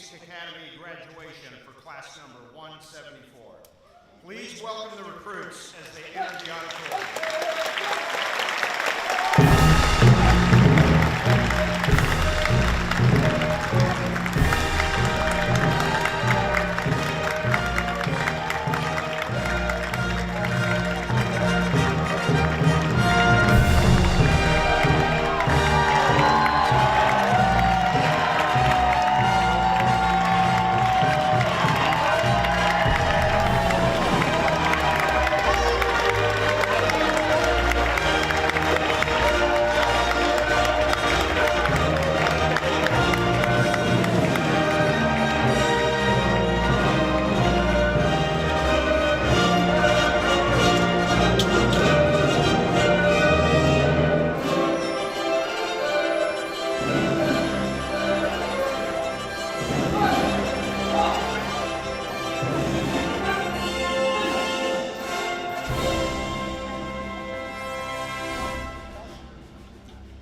Police Academy graduation for class number 174. Please welcome the recruits as they enter the auditorium.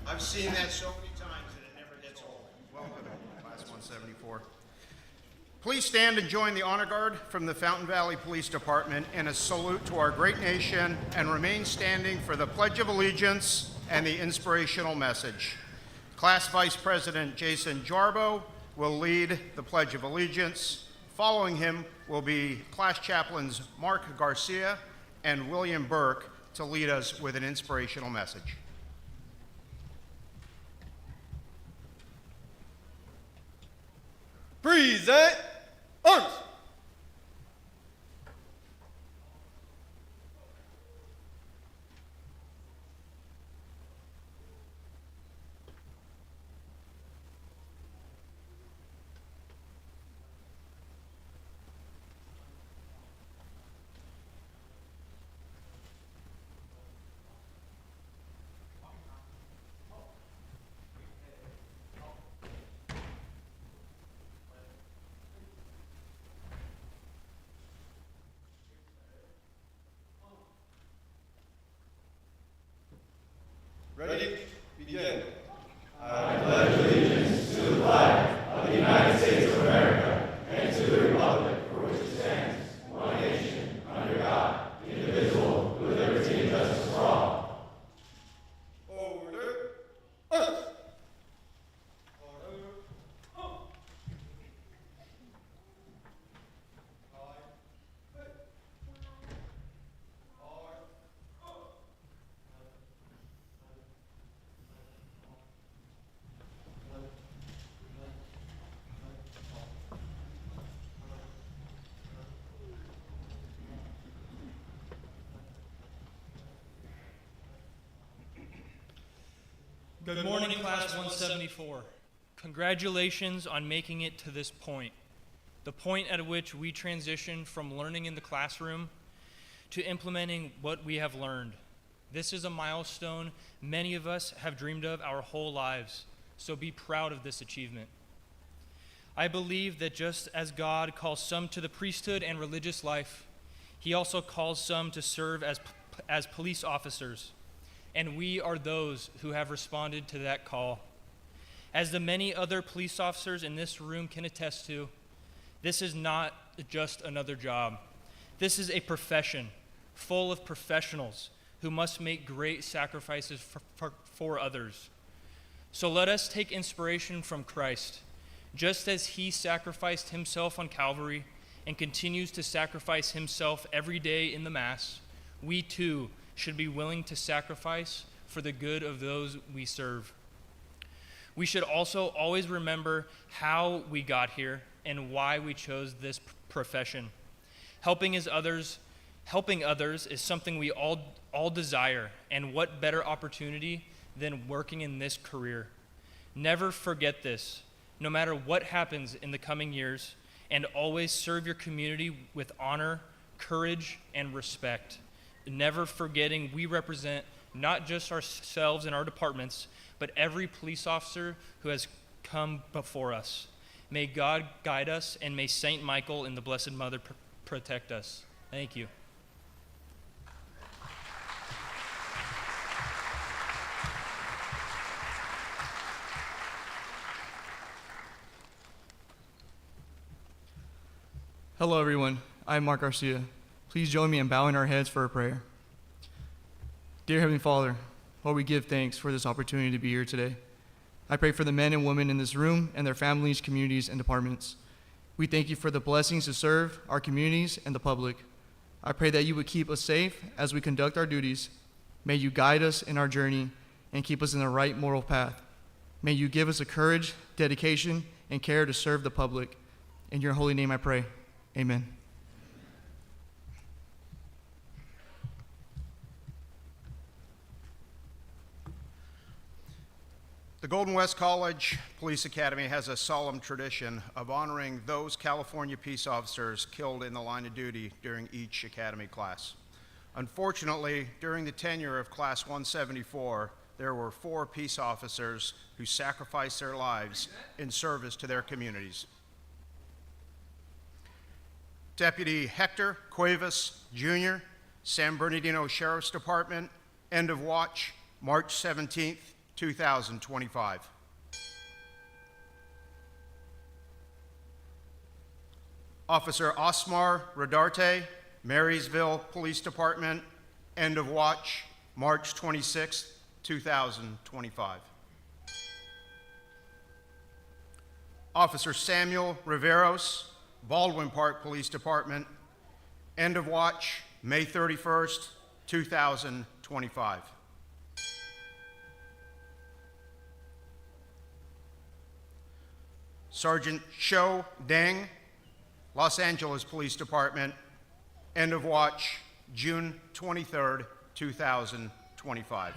I've seen that so many times that it never gets old. Welcome, Class 174. Please stand and join the honor guard from the Fountain Valley Police Department in a salute to our great nation, and remain standing for the Pledge of Allegiance and the inspirational message. Class Vice President Jason Jarbo will lead the Pledge of Allegiance. Following him will be Class Chaplains Mark Garcia and William Burke to lead us with an inspirational message. Present arms. Ready? Begin. I pledge allegiance to the flag of the United States of America and to the republic for which it stands, one nation, under God, indivisible, with liberty and justice for all. Order. Earth. Good morning, Class 174. Congratulations on making it to this point, the point at which we transition from learning in the classroom to implementing what we have learned. This is a milestone many of us have dreamed of our whole lives, so be proud of this achievement. I believe that just as God calls some to the priesthood and religious life, He also calls some to serve as police officers. And we are those who have responded to that call. As the many other police officers in this room can attest to, this is not just another job. This is a profession full of professionals who must make great sacrifices for others. So let us take inspiration from Christ. Just as He sacrificed Himself on Calvary and continues to sacrifice Himself every day in the Mass, we too should be willing to sacrifice for the good of those we serve. We should also always remember how we got here and why we chose this profession. Helping others is something we all desire, and what better opportunity than working in this career. Never forget this, no matter what happens in the coming years, and always serve your community with honor, courage, and respect. Never forgetting we represent not just ourselves and our departments, but every police officer who has come before us. May God guide us, and may Saint Michael and the Blessed Mother protect us. Thank you. Hello, everyone. I'm Mark Garcia. Please join me in bowing our heads for a prayer. Dear Heavenly Father, Lord, we give thanks for this opportunity to be here today. I pray for the men and women in this room and their families, communities, and departments. We thank you for the blessings to serve our communities and the public. I pray that you would keep us safe as we conduct our duties. May you guide us in our journey and keep us in the right moral path. May you give us the courage, dedication, and care to serve the public. In your holy name I pray. Amen. The Golden West College Police Academy has a solemn tradition of honoring those California peace officers killed in the line of duty during each academy class. Unfortunately, during the tenure of Class 174, there were 4 peace officers who sacrificed their lives in service to their communities. Deputy Hector Cuevas, Jr., San Bernardino Sheriff's Department, end of watch, March 17th, 2025. Officer Osmar Rodarte, Marysville Police Department, end of watch, March 26th, 2025. Officer Samuel Riveros, Baldwin Park Police Department, end of watch, May 31st, 2025. Sergeant Shou Deng, Los Angeles Police Department, end of watch, June 23rd, 2025.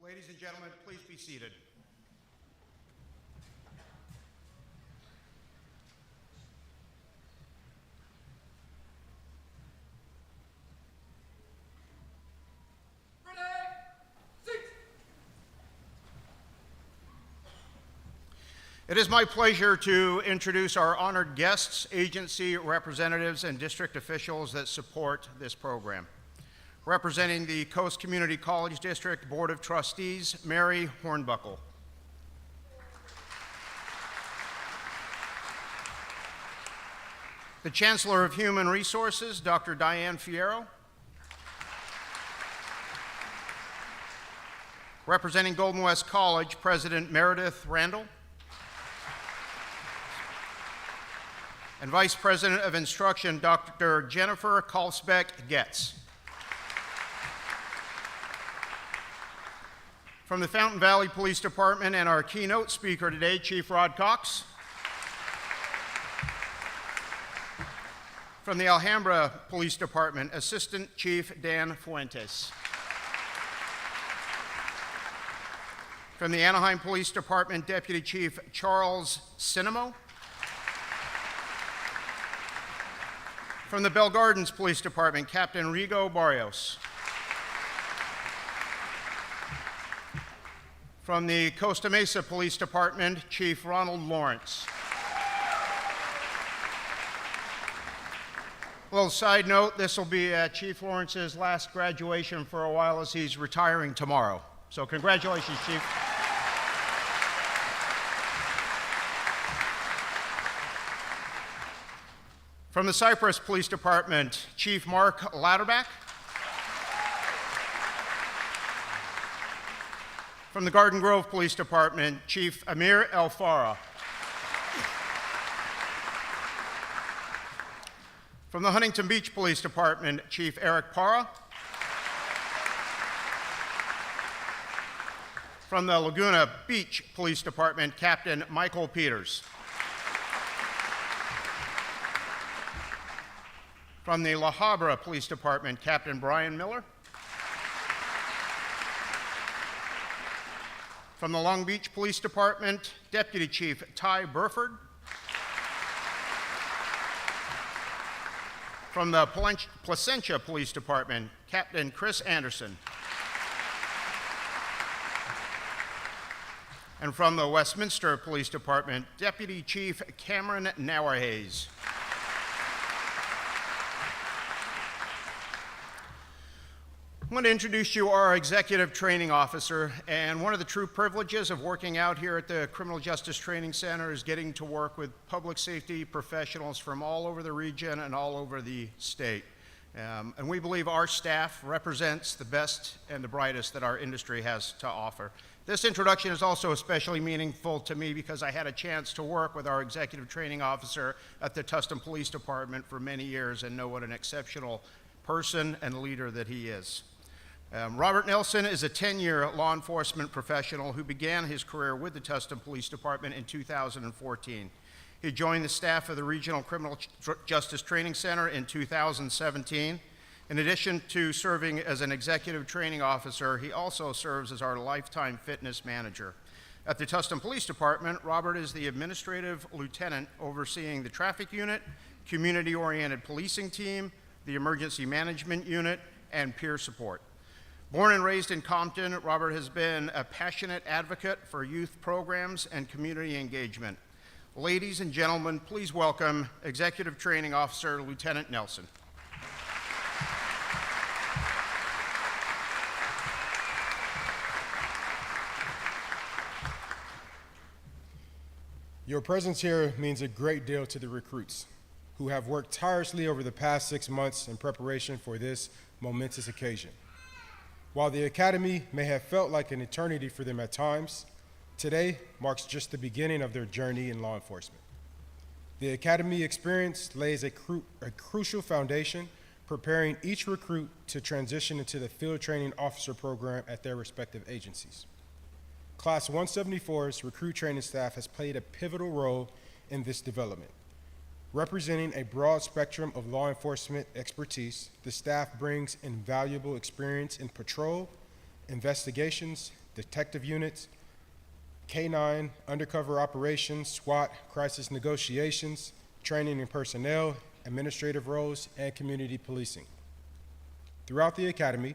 Ladies and gentlemen, please be seated. It is my pleasure to introduce our honored guests, agency representatives, and district officials that support this program. Representing the Coast Community College District Board of Trustees, Mary Hornbuckle. The Chancellor of Human Resources, Dr. Diane Fierro. Representing Golden West College, President Meredith Randall. And Vice President of Instruction, Dr. Jennifer Kalsbeck-Getz. From the Fountain Valley Police Department and our keynote speaker today, Chief Rod Cox. From the Alhambra Police Department, Assistant Chief Dan Fuentes. From the Anaheim Police Department, Deputy Chief Charles Cinemo. From the Bell Gardens Police Department, Captain Rigo Barrios. From the Costa Mesa Police Department, Chief Ronald Lawrence. A little side note, this will be Chief Lawrence's last graduation for a while as he's retiring tomorrow. So congratulations, Chief. From the Cypress Police Department, Chief Mark Latterback. From the Garden Grove Police Department, Chief Amir El Farah. From the Huntington Beach Police Department, Chief Eric Parra. From the Laguna Beach Police Department, Captain Michael Peters. From the La Habra Police Department, Captain Brian Miller. From the Long Beach Police Department, Deputy Chief Ty Burford. From the Placentia Police Department, Captain Chris Anderson. And from the Westminster Police Department, Deputy Chief Cameron Nauerhays. I want to introduce you our Executive Training Officer, and one of the true privileges of working out here at the Criminal Justice Training Center is getting to work with public safety professionals from all over the region and all over the state. And we believe our staff represents the best and the brightest that our industry has to offer. This introduction is also especially meaningful to me because I had a chance to work with our Executive Training Officer at the Tustin Police Department for many years and know what an exceptional person and leader that he is. Robert Nelson is a 10-year law enforcement professional who began his career with the Tustin Police Department in 2014. He joined the staff of the Regional Criminal Justice Training Center in 2017. In addition to serving as an executive training officer, he also serves as our lifetime fitness manager. At the Tustin Police Department, Robert is the administrative lieutenant overseeing the traffic unit, community-oriented policing team, the emergency management unit, and peer support. Born and raised in Compton, Robert has been a passionate advocate for youth programs and community engagement. Ladies and gentlemen, please welcome Executive Training Officer Lieutenant Nelson. Your presence here means a great deal to the recruits who have worked tirelessly over the past 6 months in preparation for this momentous occasion. While the Academy may have felt like an eternity for them at times, today marks just the beginning of their journey in law enforcement. The Academy experience lays a crucial foundation, preparing each recruit to transition into the field training officer program at their respective agencies. Class 174's recruit training staff has played a pivotal role in this development. Representing a broad spectrum of law enforcement expertise, the staff brings invaluable experience in patrol, investigations, detective units, K-9, undercover operations, SWAT, crisis negotiations, training and personnel, administrative roles, and community policing. Throughout the Academy,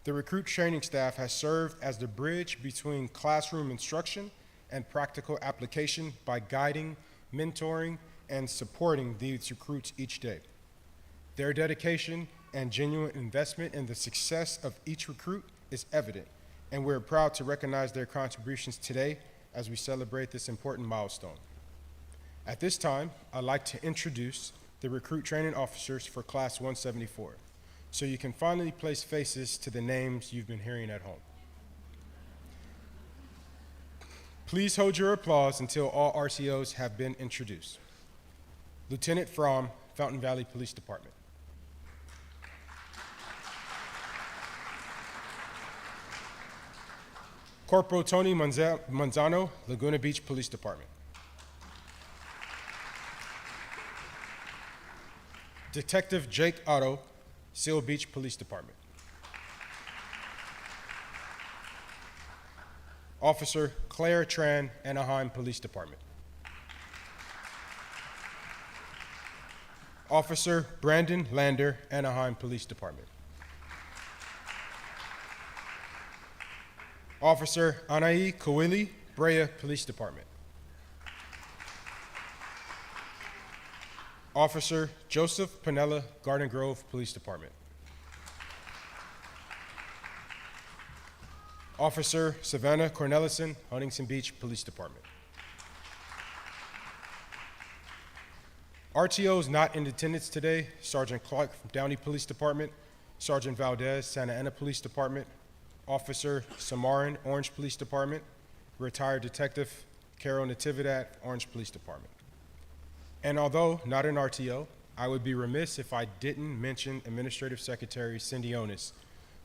the recruit training staff has served as the bridge between classroom instruction and practical application by guiding, mentoring, and supporting these recruits each day. Their dedication and genuine investment in the success of each recruit is evident, and we're proud to recognize their contributions today as we celebrate this important milestone. At this time, I'd like to introduce the recruit training officers for Class 174, so you can finally place faces to the names you've been hearing at home. Please hold your applause until all RCOs have been introduced. Lieutenant from Fountain Valley Police Department. Corporal Tony Manzano, Laguna Beach Police Department. Detective Jake Otto, Seal Beach Police Department. Officer Claire Tran, Anaheim Police Department. Officer Brandon Lander, Anaheim Police Department. Officer Anai Kawili, Brea Police Department. Officer Joseph Panella, Garden Grove Police Department. Officer Savannah Cornelison, Huntington Beach Police Department. RTOs not in attendance today: Sergeant Clark from Downey Police Department, Sergeant Valdez, Santa Ana Police Department, Officer Samarin, Orange Police Department. Retired Detective Carol Natividad, Orange Police Department. And although not an RTO, I would be remiss if I didn't mention Administrative Secretary Cindy Onis,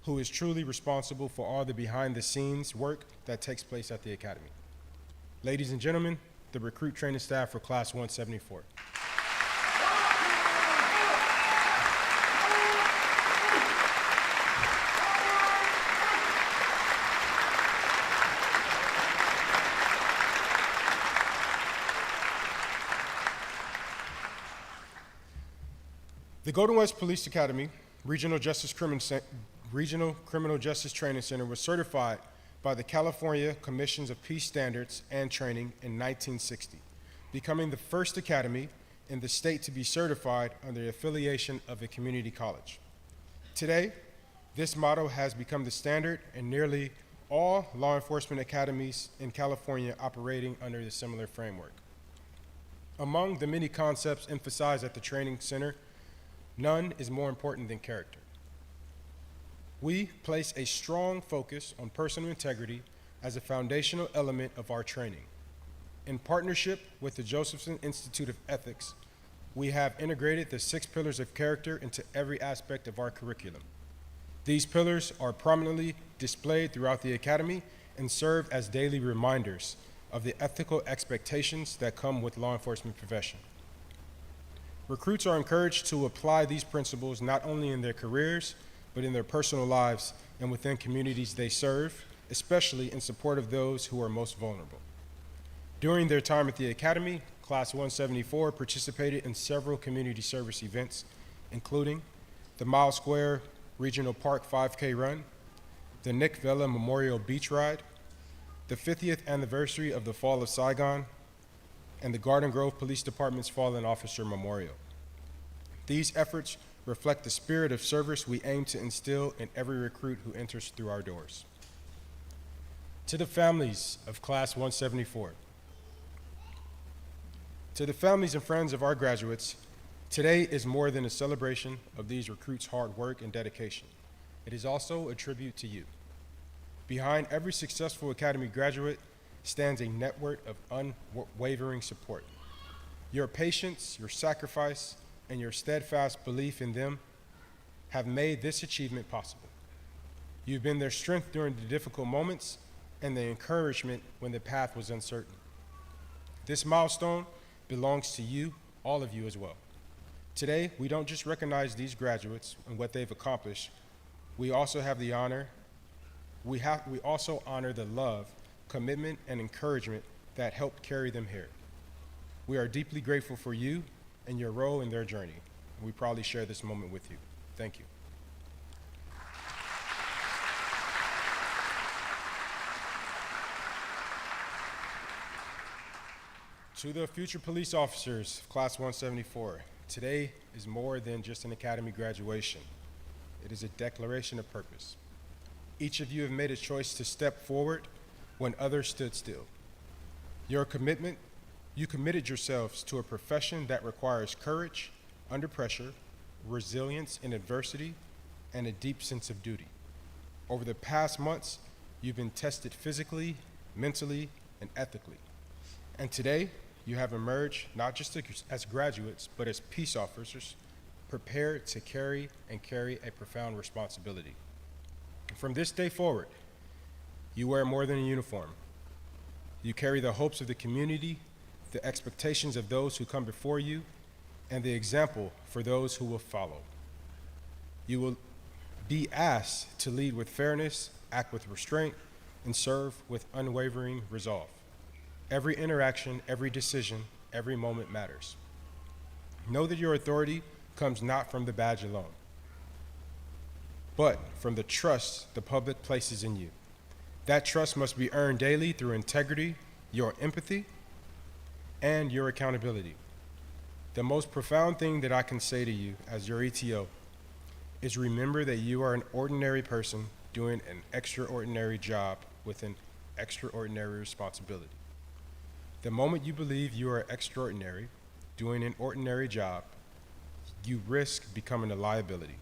who is truly responsible for all the behind-the-scenes work that takes place at the Academy. Ladies and gentlemen, the recruit training staff for Class 174. The Golden West Police Academy Regional Criminal Justice Training Center was certified by the California Commissions of Peace Standards and Training in 1960, becoming the first academy in the state to be certified under the affiliation of a community college. Today, this motto has become the standard in nearly all law enforcement academies in California operating under a similar framework. Among the many concepts emphasized at the training center, none is more important than character. We place a strong focus on personal integrity as a foundational element of our training. In partnership with the Josephson Institute of Ethics, we have integrated the 6 pillars of character into every aspect of our curriculum. These pillars are prominently displayed throughout the academy and serve as daily reminders of the ethical expectations that come with law enforcement profession. Recruits are encouraged to apply these principles not only in their careers, but in their personal lives and within communities they serve, especially in support of those who are most vulnerable. During their time at the Academy, Class 174 participated in several community service events, including the Mile Square Regional Park 5K Run, the Nick Vela Memorial Beach Ride, the 50th anniversary of the Fall of Saigon, and the Garden Grove Police Department's Fallen Officer Memorial. These efforts reflect the spirit of service we aim to instill in every recruit who enters through our doors. To the families of Class 174, to the families and friends of our graduates, today is more than a celebration of these recruits' hard work and dedication. It is also a tribute to you. Behind every successful Academy graduate stands a network of unwavering support. Your patience, your sacrifice, and your steadfast belief in them have made this achievement possible. You've been their strength during the difficult moments and the encouragement when the path was uncertain. This milestone belongs to you, all of you as well. Today, we don't just recognize these graduates and what they've accomplished, we also honor the love, commitment, and encouragement that helped carry them here. We are deeply grateful for you and your role in their journey. We proudly share this moment with you. Thank you. To the future police officers of Class 174, today is more than just an academy graduation. It is a declaration of purpose. Each of you have made a choice to step forward when others stood still. You committed yourselves to a profession that requires courage under pressure, resilience in adversity, and a deep sense of duty. Over the past months, you've been tested physically, mentally, and ethically. And today, you have emerged not just as graduates, but as peace officers, prepared to carry a profound responsibility. From this day forward, you wear more than a uniform. You carry the hopes of the community, the expectations of those who come before you, and the example for those who will follow. You will be asked to lead with fairness, act with restraint, and serve with unwavering resolve. Every interaction, every decision, every moment matters. Know that your authority comes not from the badge alone, but from the trust the public places in you. That trust must be earned daily through integrity, your empathy, and your accountability. The most profound thing that I can say to you as your ETO is remember that you are an ordinary person doing an extraordinary job with an extraordinary responsibility. The moment you believe you are extraordinary, doing an ordinary job, you risk becoming a liability.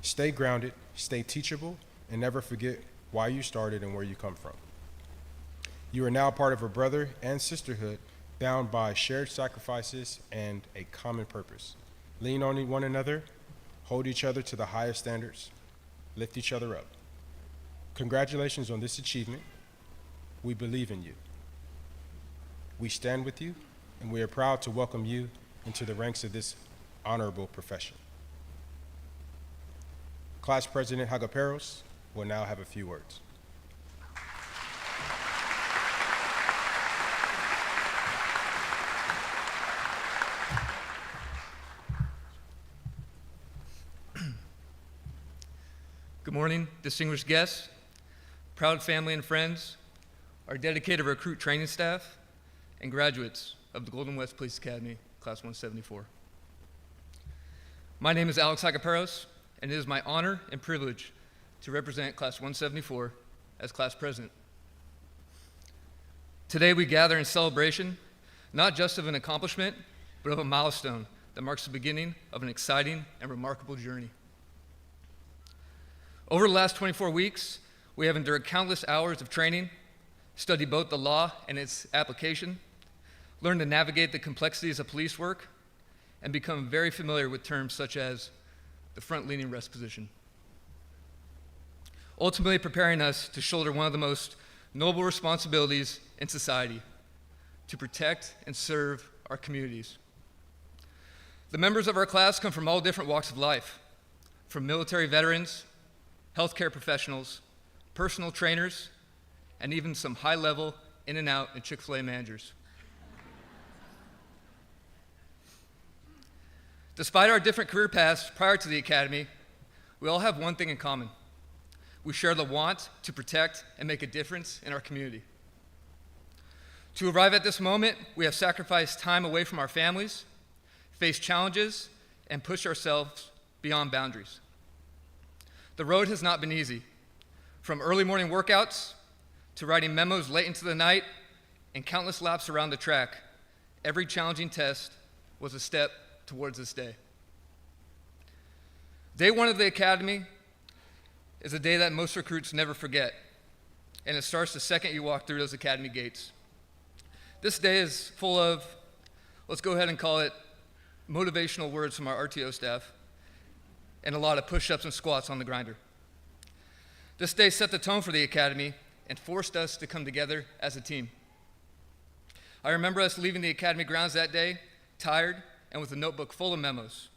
Stay grounded, stay teachable, and never forget why you started, and where you come from. You are now part of a brother and sisterhood bound by shared sacrifices and a common purpose. Lean on one another, hold each other to the highest standards, lift each other up. Congratulations on this achievement. We believe in you. We stand with you, and we are proud to welcome you into the ranks of this honorable profession. Class President Hagaperos will now have a few words. Good morning, distinguished guests, proud family and friends, our dedicated recruit training staff, and graduates of the Golden West Police Academy, Class 174. My name is Alex Hagaperos, and it is my honor and privilege to represent Class 174 as class president. Today we gather in celebration, not just of an accomplishment, but of a milestone that marks the beginning of an exciting and remarkable journey. Over the last 24 weeks, we have endured countless hours of training, studied both the law and its application, learned to navigate the complexities of police work, and become very familiar with terms such as the front-leaning rest position, ultimately preparing us to shoulder one of the most noble responsibilities in society, to protect and serve our communities. The members of our class come from all different walks of life, from military veterans, healthcare professionals, personal trainers, and even some high-level In-N-Out and Chick-fil-A managers. Despite our different career paths prior to the academy, we all have one thing in common. We share the want to protect and make a difference in our community. To arrive at this moment, we have sacrificed time away from our families, faced challenges, and pushed ourselves beyond boundaries. The road has not been easy, from early morning workouts to writing memos late into the night and countless laps around the track. Every challenging test was a step towards this day. Day one of the academy is a day that most recruits never forget, and it starts the second you walk through those academy gates. This day is full of, let's go ahead and call it, motivational words from our RTO staff, and a lot of push-ups and squats on the grinder. This day set the tone for the academy and forced us to come together as a team. I remember us leaving the academy grounds that day, tired and with a notebook full of memos.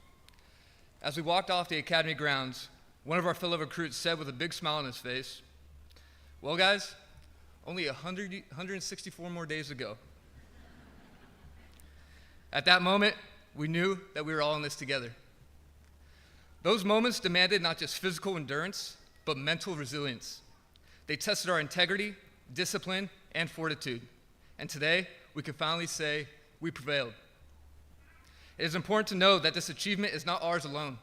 As we walked off the academy grounds, one of our fellow recruits said with a big smile on his face, "Well, guys, only 164 more days to go." At that moment, we knew that we were all in this together. Those moments demanded not just physical endurance, but mental resilience. They tested our integrity, discipline, and fortitude. And today, we can finally say we prevailed. It is important to know that this achievement is not ours alone.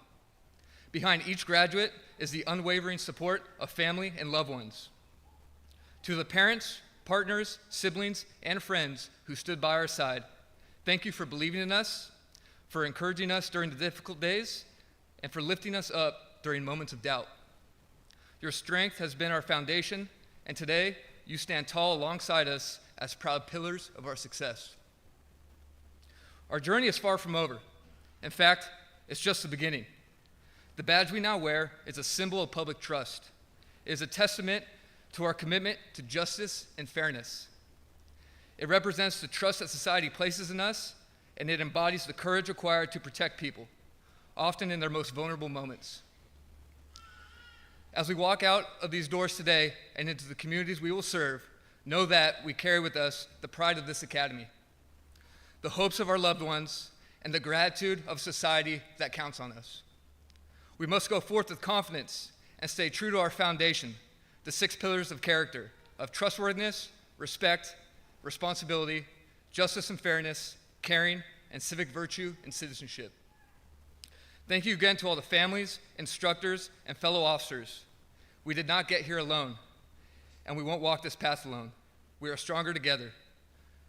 Behind each graduate is the unwavering support of family and loved ones. To the parents, partners, siblings, and friends who stood by our side, thank you for believing in us, for encouraging us during the difficult days, and for lifting us up during moments of doubt. Your strength has been our foundation, and today you stand tall alongside us as proud pillars of our success. Our journey is far from over. In fact, it's just the beginning. The badge we now wear is a symbol of public trust. It is a testament to our commitment to justice and fairness. It represents the trust that society places in us, and it embodies the courage required to protect people, often in their most vulnerable moments. As we walk out of these doors today and into the communities we will serve, know that we carry with us the pride of this academy, the hopes of our loved ones, and the gratitude of society that counts on us. We must go forth with confidence and stay true to our foundation, the 6 pillars of character, of trustworthiness, respect, responsibility, justice and fairness, caring, and civic virtue and citizenship. Thank you again to all the families, instructors, and fellow officers. We did not get here alone, and we won't walk this path alone. We are stronger together.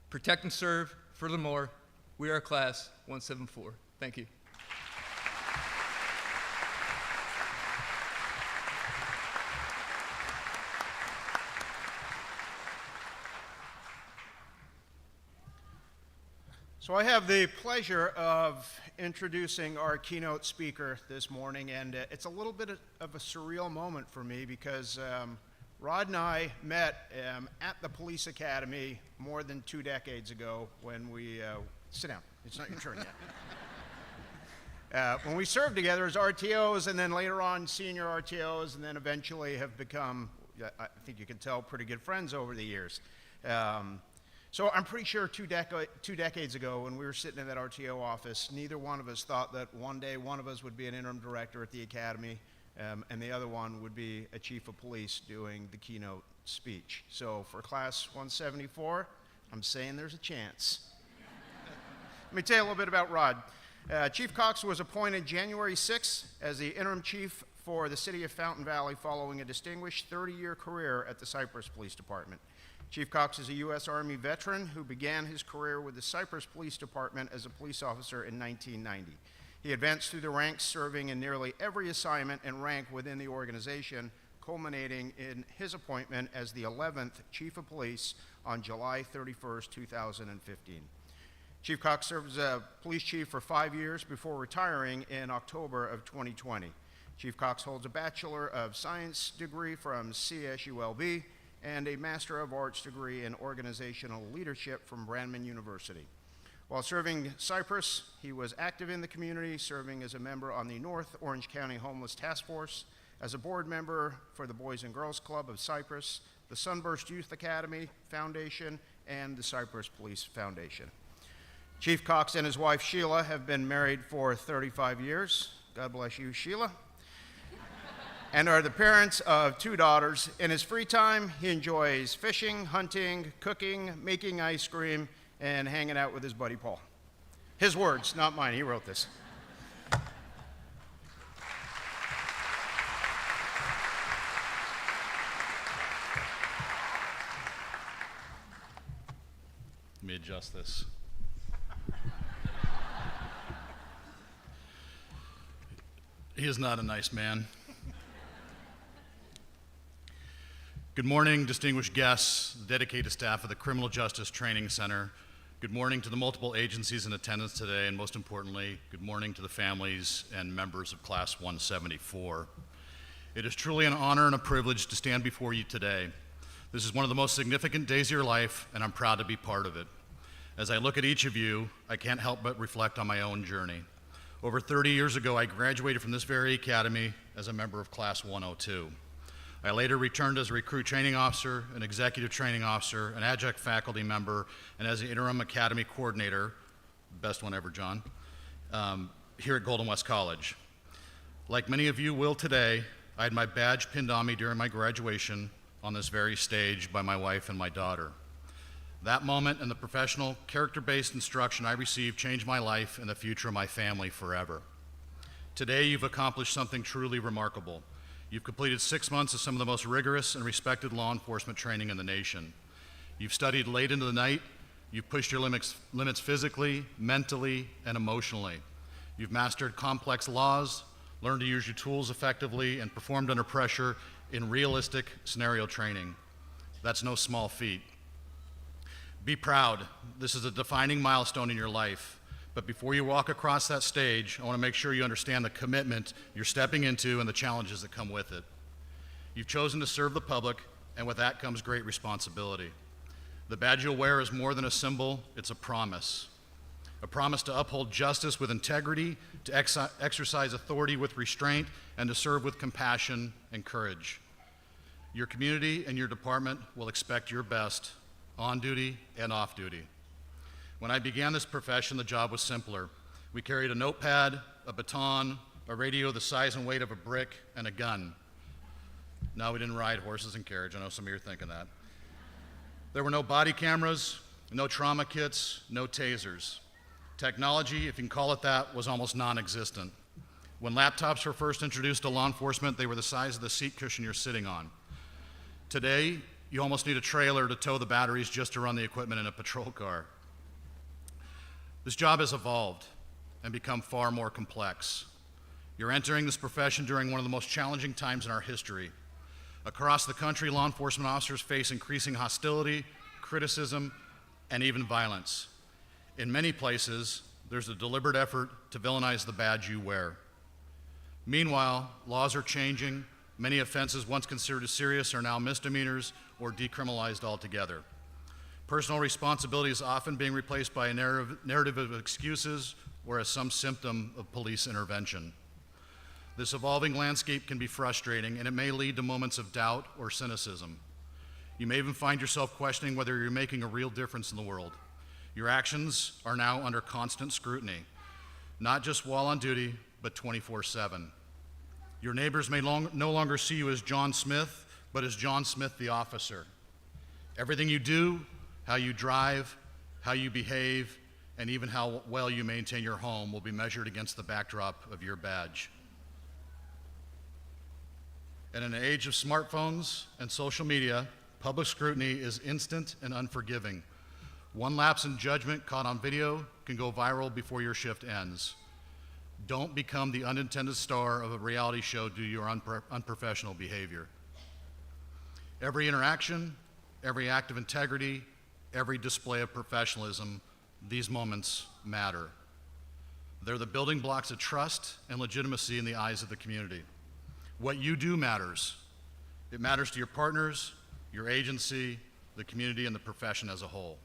Protect and serve. Furthermore, we are Class 174. Thank you. So I have the pleasure of introducing our keynote speaker this morning, and it's a little bit of a surreal moment for me because Rod and I met at the police academy more than 2 decades ago when we, sit down, it's not your turn yet. When we served together as RTOs and then later on senior RTOs and then eventually have become, I think you can tell, pretty good friends over the years. So I'm pretty sure 2 decades ago when we were sitting in that RTO office, neither one of us thought that one day one of us would be an interim director at the academy and the other one would be a chief of police doing the keynote speech. So for class 174, I'm saying there's a chance. Let me tell you a little bit about Rod. Chief Cox was appointed January 6th as the interim chief for the city of Fountain Valley following a distinguished 30-year career at the Cypress Police Department. Chief Cox is a U.S. Army veteran who began his career with the Cypress Police Department as a police officer in 1990. He advanced through the ranks, serving in nearly every assignment and rank within the organization, culminating in his appointment as the 11th Chief of Police on July 31st, 2015. Chief Cox served as a police chief for 5 years before retiring in October of 2020. Chief Cox holds a Bachelor of Science degree from CSULB and a Master of Arts degree in Organizational Leadership from Brandman University. While serving Cypress, he was active in the community, serving as a member on the North Orange County Homeless Task Force, as a board member for the Boys and Girls Club of Cypress, the Sunburst Youth Academy Foundation, and the Cypress Police Foundation. Chief Cox and his wife Sheila have been married for 35 years. God bless you, Sheila. And are the parents of 2 daughters. In his free time, he enjoys fishing, hunting, cooking, making ice cream, and hanging out with his buddy Paul. His words, not mine. He wrote this. Let me adjust this. He is not a nice man. Good morning, distinguished guests, the dedicated staff of the Criminal Justice Training Center. Good morning to the multiple agencies in attendance today, and most importantly, good morning to the families and members of Class 174. It is truly an honor and a privilege to stand before you today. This is one of the most significant days of your life, and I'm proud to be part of it. As I look at each of you, I can't help but reflect on my own journey. Over 30 years ago, I graduated from this very academy as a member of Class 102. I later returned as a recruit training officer, an executive training officer, an adjunct faculty member, and as an interim academy coordinator, best one ever, John, here at Golden West College. Like many of you will today, I had my badge pinned on me during my graduation on this very stage by my wife and my daughter. That moment and the professional, character-based instruction I received changed my life and the future of my family forever. Today, you've accomplished something truly remarkable. You've completed 6 months of some of the most rigorous and respected law enforcement training in the nation. You've studied late into the night. You've pushed your limits physically, mentally, and emotionally. You've mastered complex laws, learned to use your tools effectively, and performed under pressure in realistic scenario training. That's no small feat. Be proud. This is a defining milestone in your life. But before you walk across that stage, I want to make sure you understand the commitment you're stepping into and the challenges that come with it. You've chosen to serve the public, and with that comes great responsibility. The badge you'll wear is more than a symbol, it's a promise. A promise to uphold justice with integrity, to exercise authority with restraint, and to serve with compassion and courage. Your community and your department will expect your best, on duty and off duty. When I began this profession, the job was simpler. We carried a notepad, a baton, a radio the size and weight of a brick, and a gun. No, we didn't ride horses and carriage. I know some of you are thinking that. There were no body cameras, no trauma kits, no tasers. Technology, if you can call it that, was almost non-existent. When laptops were first introduced to law enforcement, they were the size of the seat cushion you're sitting on. Today, you almost need a trailer to tow the batteries just to run the equipment in a patrol car. This job has evolved and become far more complex. You're entering this profession during one of the most challenging times in our history. Across the country, law enforcement officers face increasing hostility, criticism, and even violence. In many places, there's a deliberate effort to villainize the badge you wear. Meanwhile, laws are changing. Many offenses once considered serious are now misdemeanors or decriminalized altogether. Personal responsibility is often being replaced by a narrative of excuses or as some symptom of police intervention. This evolving landscape can be frustrating, and it may lead to moments of doubt or cynicism. You may even find yourself questioning whether you're making a real difference in the world. Your actions are now under constant scrutiny, not just while on duty, but 24/7. Your neighbors may no longer see you as John Smith, but as John Smith the officer. Everything you do, how you drive, how you behave, and even how well you maintain your home will be measured against the backdrop of your badge. And in an age of smartphones and social media, public scrutiny is instant and unforgiving. One lapse in judgment caught on video can go viral before your shift ends. Don't become the unintended star of a reality show due to your unprofessional behavior. Every interaction, every act of integrity, every display of professionalism, these moments matter. They're the building blocks of trust and legitimacy in the eyes of the community. What you do matters. It matters to your partners, your agency, the community, and the profession as a whole.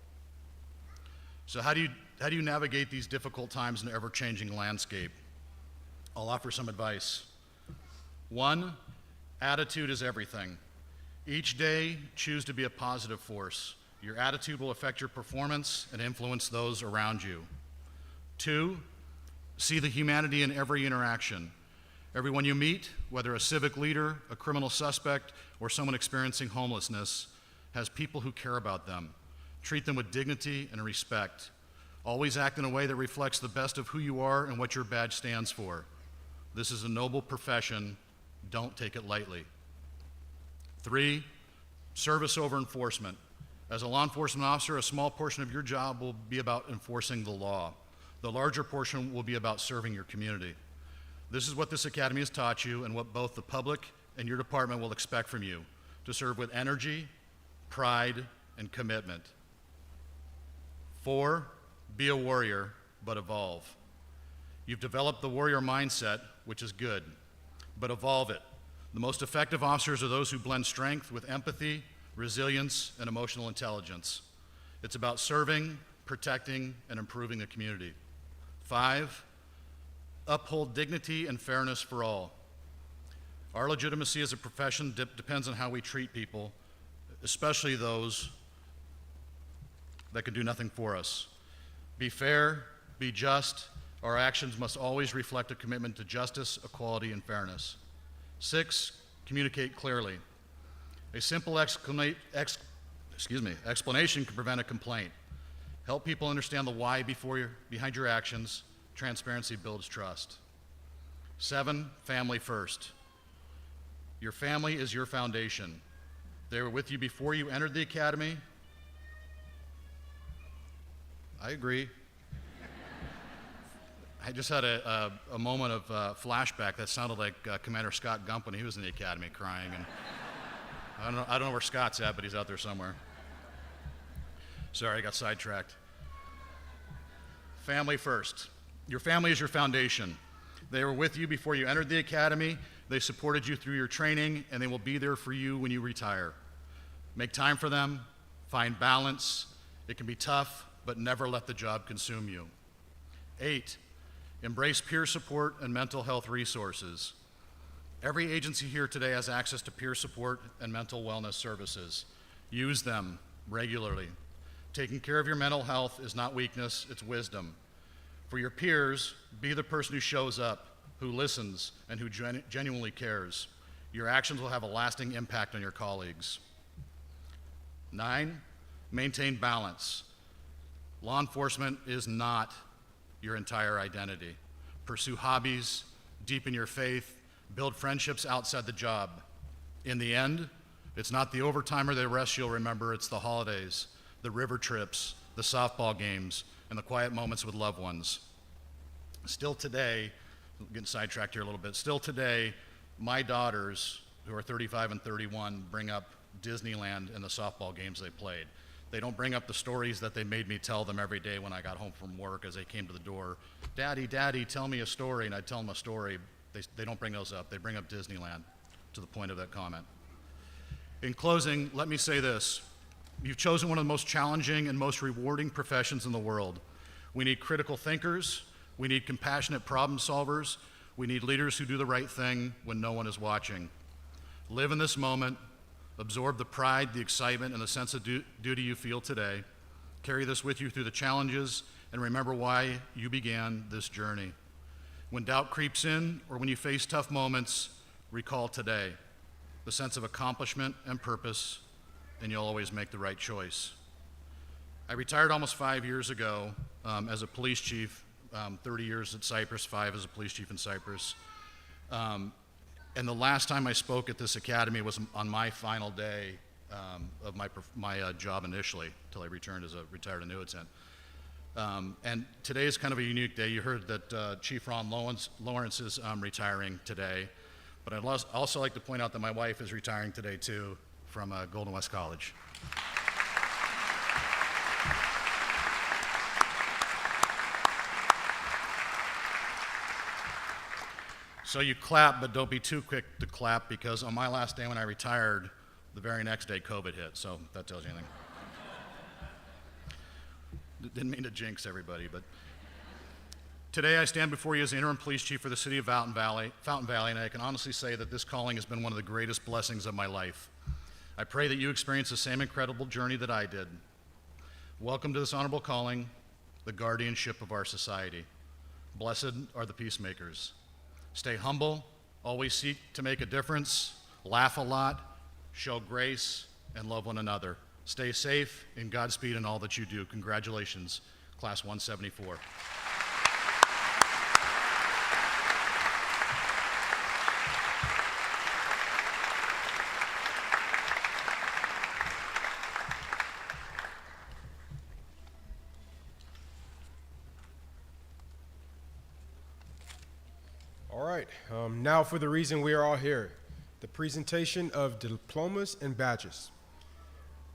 So how do you navigate these difficult times in an ever-changing landscape? I'll offer some advice. 1, attitude is everything. Each day, choose to be a positive force. Your attitude will affect your performance and influence those around you. 2, see the humanity in every interaction. Everyone you meet, whether a civic leader, a criminal suspect, or someone experiencing homelessness, has people who care about them. Treat them with dignity and respect. Always act in a way that reflects the best of who you are and what your badge stands for. This is a noble profession. Don't take it lightly. 3, service over enforcement. As a law enforcement officer, a small portion of your job will be about enforcing the law. The larger portion will be about serving your community. This is what this academy has taught you and what both the public and your department will expect from you, to serve with energy, pride, and commitment. 4, be a warrior, but evolve. You've developed the warrior mindset, which is good, but evolve it. The most effective officers are those who blend strength with empathy, resilience, and emotional intelligence. It's about serving, protecting, and improving the community. 5, uphold dignity and fairness for all. Our legitimacy as a profession depends on how we treat people, especially those that can do nothing for us. Be fair, be just. Our actions must always reflect a commitment to justice, equality, and fairness. 6, communicate clearly. A simple explanation can prevent a complaint. Help people understand the why behind your actions. Transparency builds trust. 7, family first. Your family is your foundation. They were with you before you entered the academy. I agree. I just had a moment of flashback that sounded like Commander Scott Gump when he was in the academy crying. And I don't know where Scott's at, but he's out there somewhere. Sorry, I got sidetracked. Family first. Your family is your foundation. They were with you before you entered the academy. They supported you through your training, and they will be there for you when you retire. Make time for them. Find balance. It can be tough, but never let the job consume you. 8, embrace peer support and mental health resources. Every agency here today has access to peer support and mental wellness services. Use them regularly. Taking care of your mental health is not weakness, it's wisdom. For your peers, be the person who shows up, who listens, and who genuinely cares. Your actions will have a lasting impact on your colleagues. 9, maintain balance. Law enforcement is not your entire identity. Pursue hobbies, deepen your faith, build friendships outside the job. In the end, it's not the overtime or the arrests you'll remember, it's the holidays, the river trips, the softball games, and the quiet moments with loved ones. Still today, I'm getting sidetracked here a little bit, still today, my daughters, who are 35 and 31, bring up Disneyland and the softball games they played. They don't bring up the stories that they made me tell them every day when I got home from work as they came to the door. Daddy, Daddy, tell me a story, and I'd tell them a story. They don't bring those up. They bring up Disneyland, to the point of that comment. In closing, let me say this. You've chosen one of the most challenging and most rewarding professions in the world. We need critical thinkers. We need compassionate problem solvers. We need leaders who do the right thing when no one is watching. Live in this moment. Absorb the pride, the excitement, and the sense of duty you feel today. Carry this with you through the challenges, and remember why you began this journey. When doubt creeps in, or when you face tough moments, recall today, the sense of accomplishment and purpose, and you'll always make the right choice. I retired almost 5 years ago as a police chief, 30 years at Cypress, 5 as a police chief in Cypress. And the last time I spoke at this academy was on my final day of my job initially, until I returned as a retired annuitant. And today is kind of a unique day. You heard that Chief Ron Lawrence is retiring today, but I'd also like to point out that my wife is retiring today too from Golden West College. So you clap, but don't be too quick to clap, because on my last day when I retired, the very next day COVID hit, so that tells you anything. Didn't mean to jinx everybody, but today I stand before you as the interim police chief for the city of Fountain Valley, and I can honestly say that this calling has been one of the greatest blessings of my life. I pray that you experience the same incredible journey that I did. Welcome to this honorable calling, the guardianship of our society. Blessed are the peacemakers. Stay humble, always seek to make a difference, laugh a lot, show grace, and love one another. Stay safe, and Godspeed in all that you do. Congratulations, Class 174. All right, now for the reason we are all here, the presentation of diplomas and badges.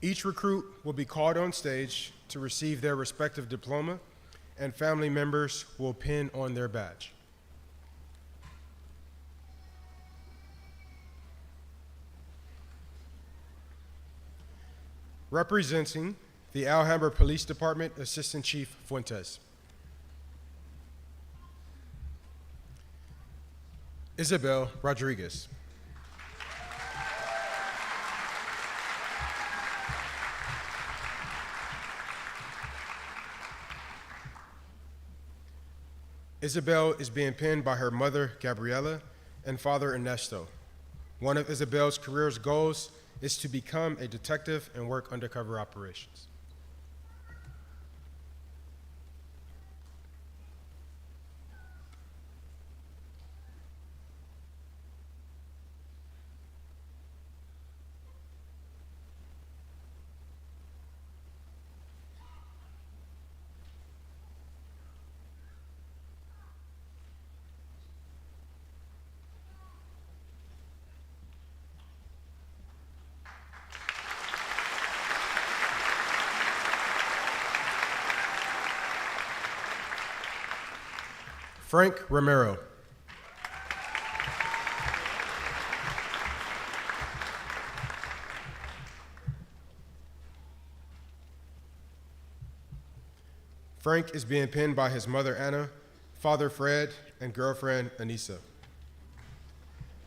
Each recruit will be called on stage to receive their respective diploma, and family members will pin on their badge. Representing the Alhambra Police Department, Assistant Chief Fuentes. Isabel Rodriguez. Isabel is being pinned by her mother, Gabriela, and father, Ernesto. One of Isabel's career's goals is to become a detective and work undercover operations. Frank Romero. Frank is being pinned by his mother, Anna, father, Fred, and girlfriend, Anissa.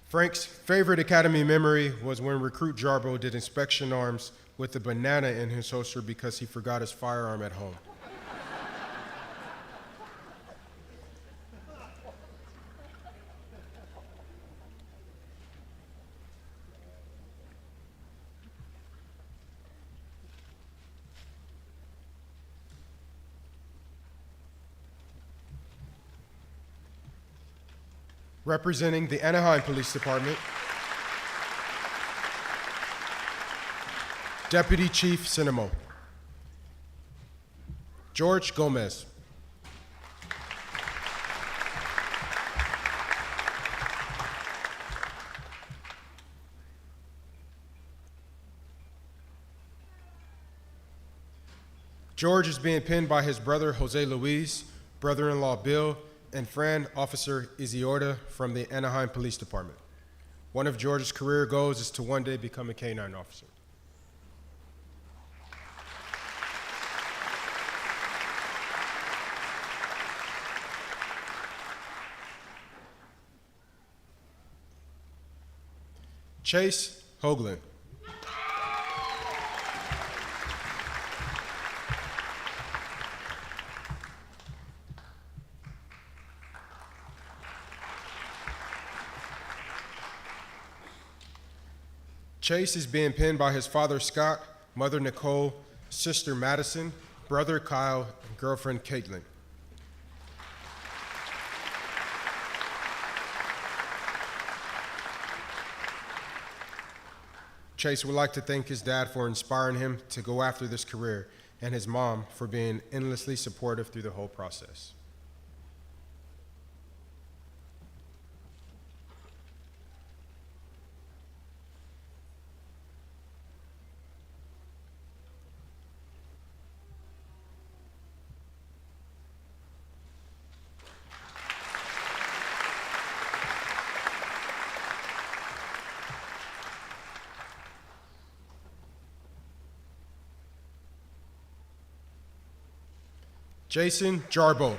Frank's favorite academy memory was when recruit Jarbo did inspection arms with a banana in his holster because he forgot his firearm at home. Representing the Anaheim Police Department, Deputy Chief Cinemo. George Gomez. George is being pinned by his brother, Jose Luis, brother-in-law Bill, and friend, Officer Isiorda from the Anaheim Police Department. One of George's career goals is to one day become a K-9 officer. Chase Hoagland. Chase is being pinned by his father, Scott, mother, Nicole, sister, Madison, brother, Kyle, and girlfriend, Caitlin. Chase would like to thank his dad for inspiring him to go after this career and his mom for being endlessly supportive through the whole process. Jason Jarbo.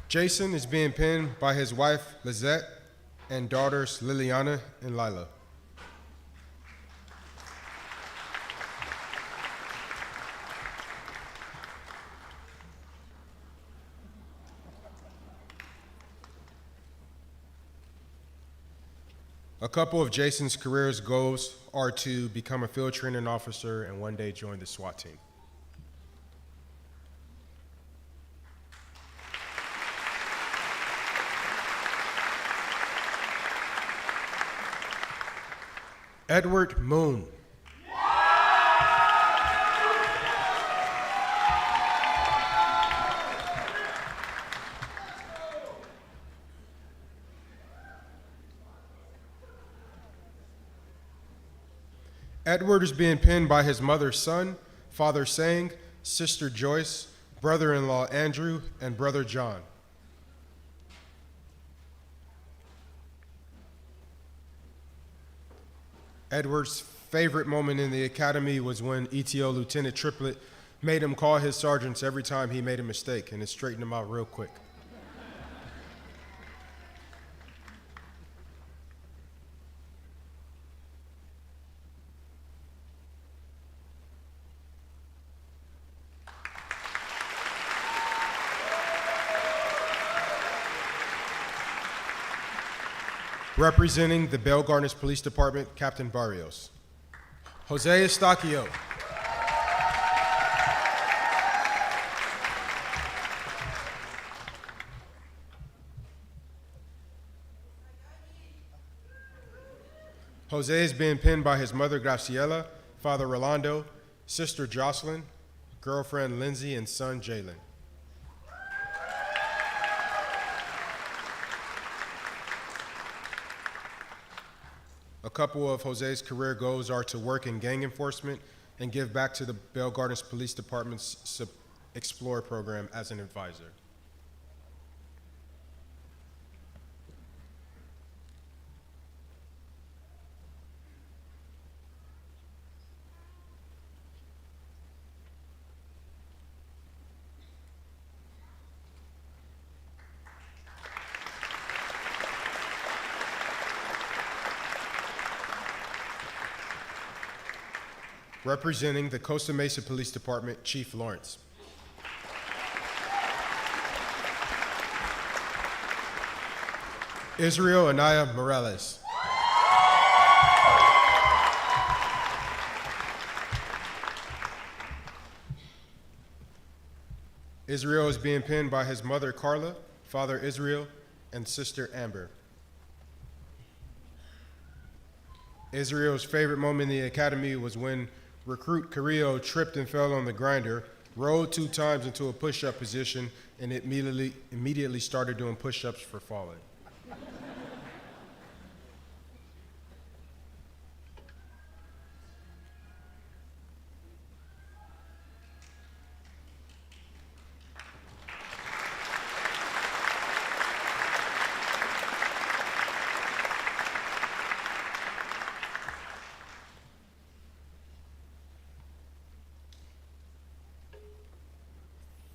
Jason is being pinned by his wife, Lizette, and daughters, Liliana and Lila. A couple of Jason's career goals are to become a field training officer and one day join the SWAT team. Edward Moon. Edward is being pinned by his mother, Son, father, Sang, sister, Joyce, brother-in-law, Andrew, and brother, John. Edward's favorite moment in the academy was when ETO Lieutenant Triplett made him call his sergeants every time he made a mistake, and it straightened him out real quick. Representing the Bell Gardens Police Department, Captain Barrios. Jose Estaquio. Jose is being pinned by his mother, Graciela, father, Rolando, sister, Jocelyn, girlfriend, Lindsay, and son, Jalen. A couple of Jose's career goals are to work in gang enforcement and give back to the Bell Gardens Police Department's Explorer program as an advisor. Representing the Costa Mesa Police Department, Chief Lawrence. Israel Anaya Morales. Israel is being pinned by his mother, Carla, father, Israel, and sister, Amber. Israel's favorite moment in the academy was when recruit Carrillo tripped and fell on the grinder, rolled 2 times into a push-up position, and immediately started doing push-ups for falling.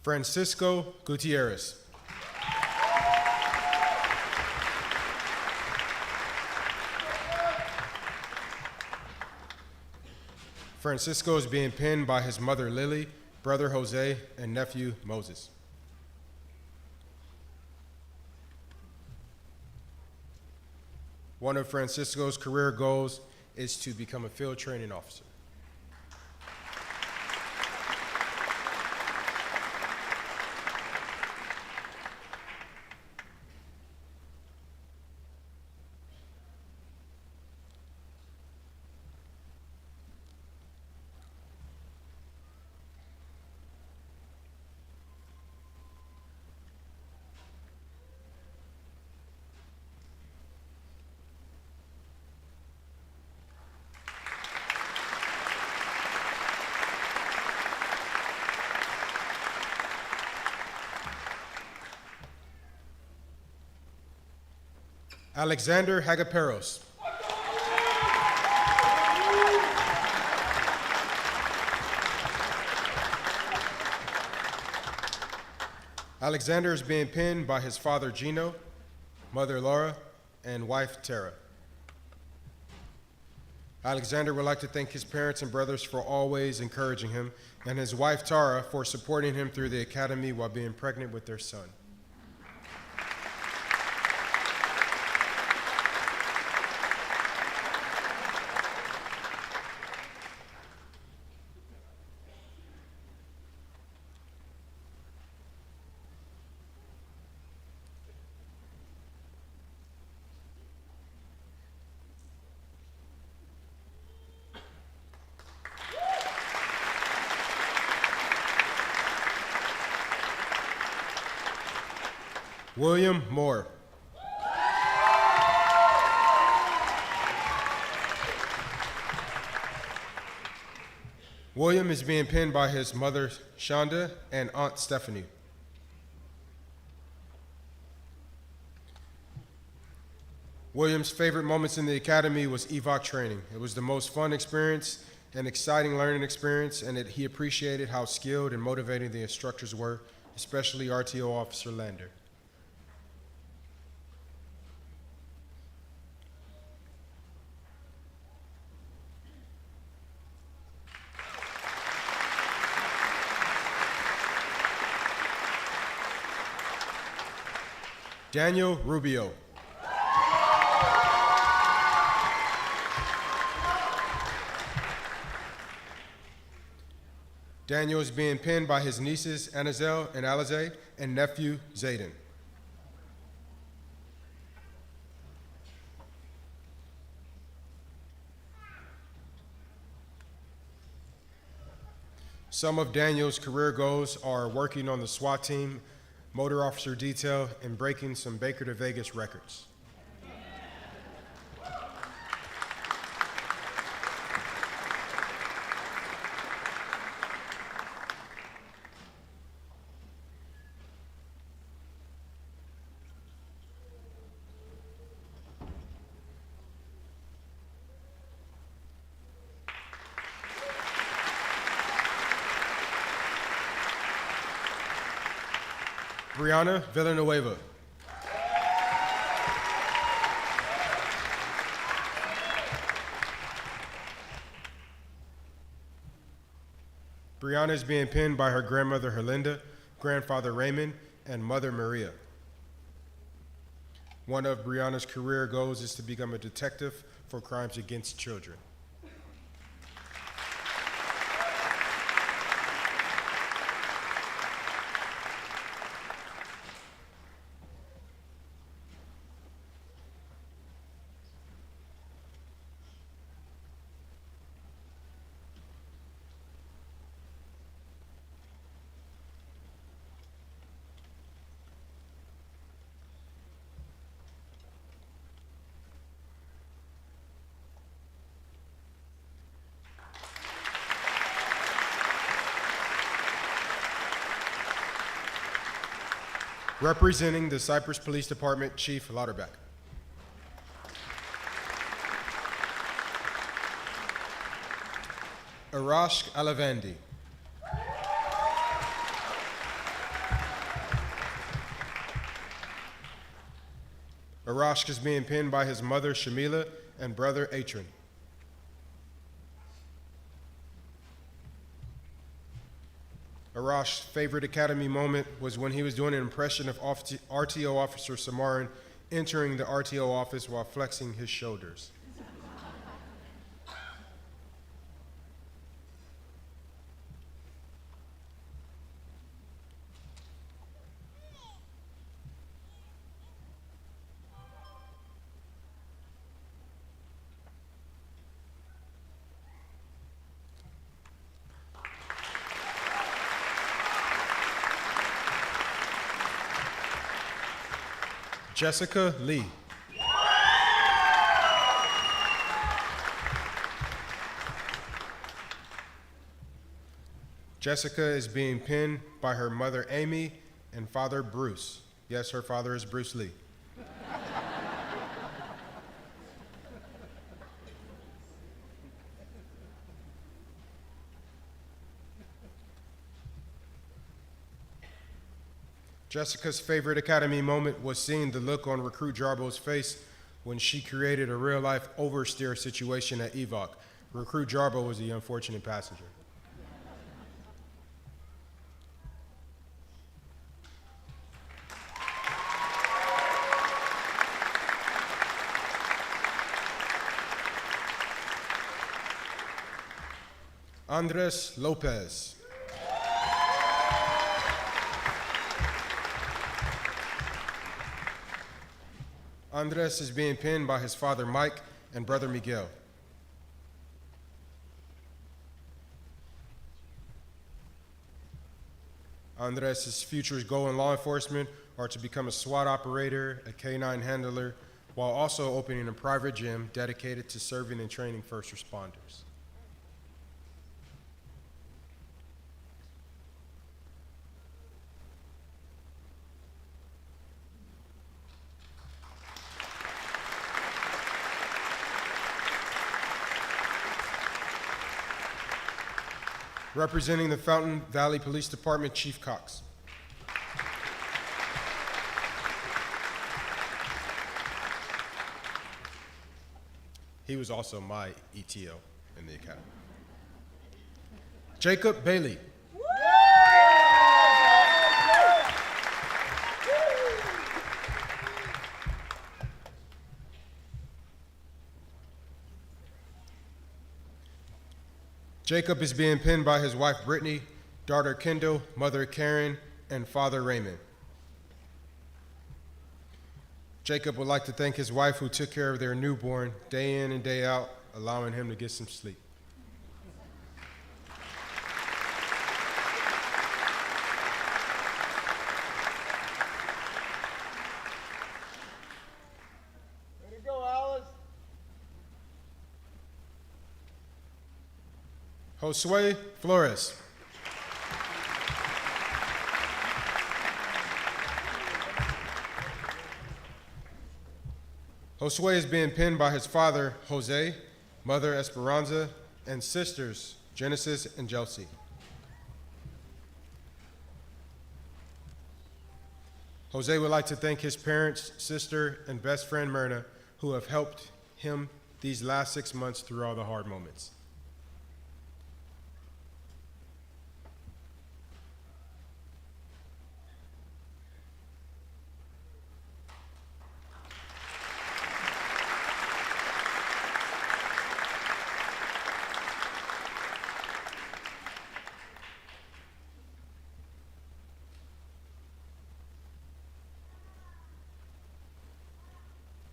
Francisco Gutierrez. Francisco is being pinned by his mother Lily, brother Jose, and nephew Moses. One of Francisco's career goals is to become a field training officer. Alexander Hagaperos. Alexander is being pinned by his father Gino, mother Laura, and wife Tara. Alexander would like to thank his parents and brothers for always encouraging him, and his wife Tara for supporting him through the academy while being pregnant with their son. William Moore. William is being pinned by his mother Shonda and Aunt Stephanie. William's favorite moments in the academy was EVOC training. It was the most fun experience and exciting learning experience, and he appreciated how skilled and motivating the instructors were, especially RTO Officer Lander. Daniel Rubio. Daniel is being pinned by his nieces Anazel and Alize and nephew Zayden. Some of Daniel's career goals are working on the SWAT team, motor officer detail, and breaking some Baker to Vegas records. Brianna Villanueva. Brianna is being pinned by her grandmother Herlinda, grandfather Raymond, and mother Maria. One of Brianna's career goals is to become a detective for crimes against children. Representing the Cypress Police Department, Chief Lauterbach. Arash Alavandi. Arash is being penned by his mother, Shamila, and brother, Atron. Arash's favorite Academy moment was when he was doing an impression of RTO Officer Samaran entering the RTO office while flexing his shoulders. Jessica Lee. Jessica is being penned by her mother, Amy, and father, Bruce. Yes, her father is Bruce Lee. Jessica's favorite Academy moment was seeing the look on Recruit Jarbo's face when she created a real-life oversteer situation at EVOC. Recruit Jarbo was the unfortunate passenger. Andres Lopez. Andres is being penned by his father, Mike, and brother, Miguel. Andres' future goal in law enforcement are to become a SWAT operator, a K-9 handler, while also opening a private gym dedicated to serving and training first responders. Representing the Fountain Valley Police Department, Chief Cox. He was also my ETO in the academy. Jacob Bailey. Jacob is being penned by his wife, Brittany, daughter, Kendall, mother, Karen, and father, Raymond. Jacob would like to thank his wife who took care of their newborn day in and day out, allowing him to get some sleep. Way to go, Alice. Josue Flores. Josue is being penned by his father, Jose, mother, Esperanza, and sisters, Genesis and Chelsea. Jose would like to thank his parents, sister, and best friend, Myrna, who have helped him these last 6 months through all the hard moments.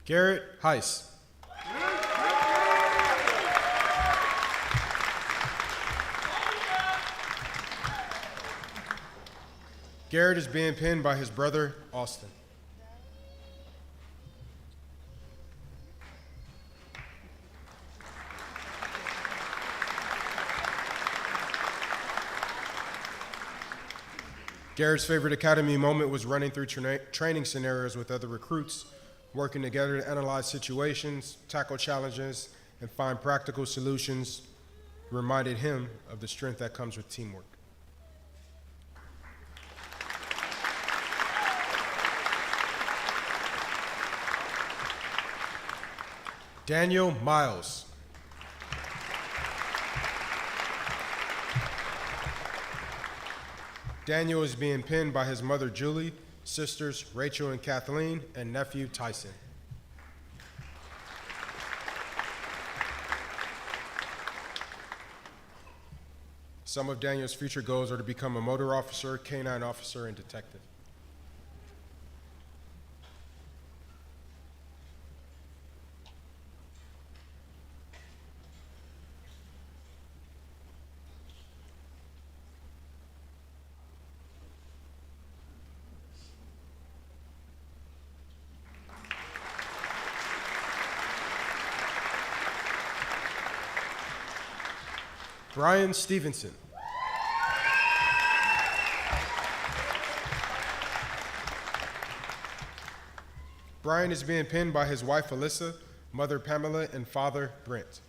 Garrett Heiss. Garrett is being penned by his brother, Austin. Garrett's favorite academy moment was running through training scenarios with other recruits, working together to analyze situations, tackle challenges, and find practical solutions, reminded him of the strength that comes with teamwork. Daniel Miles. Daniel is being pinned by his mother Julie, sisters Rachel and Kathleen, and nephew Tyson. Some of Daniel's future goals are to become a motor officer, canine officer, and detective. Brian Stevenson. Brian is being pinned by his wife Alyssa, mother Pamela, and father Brent.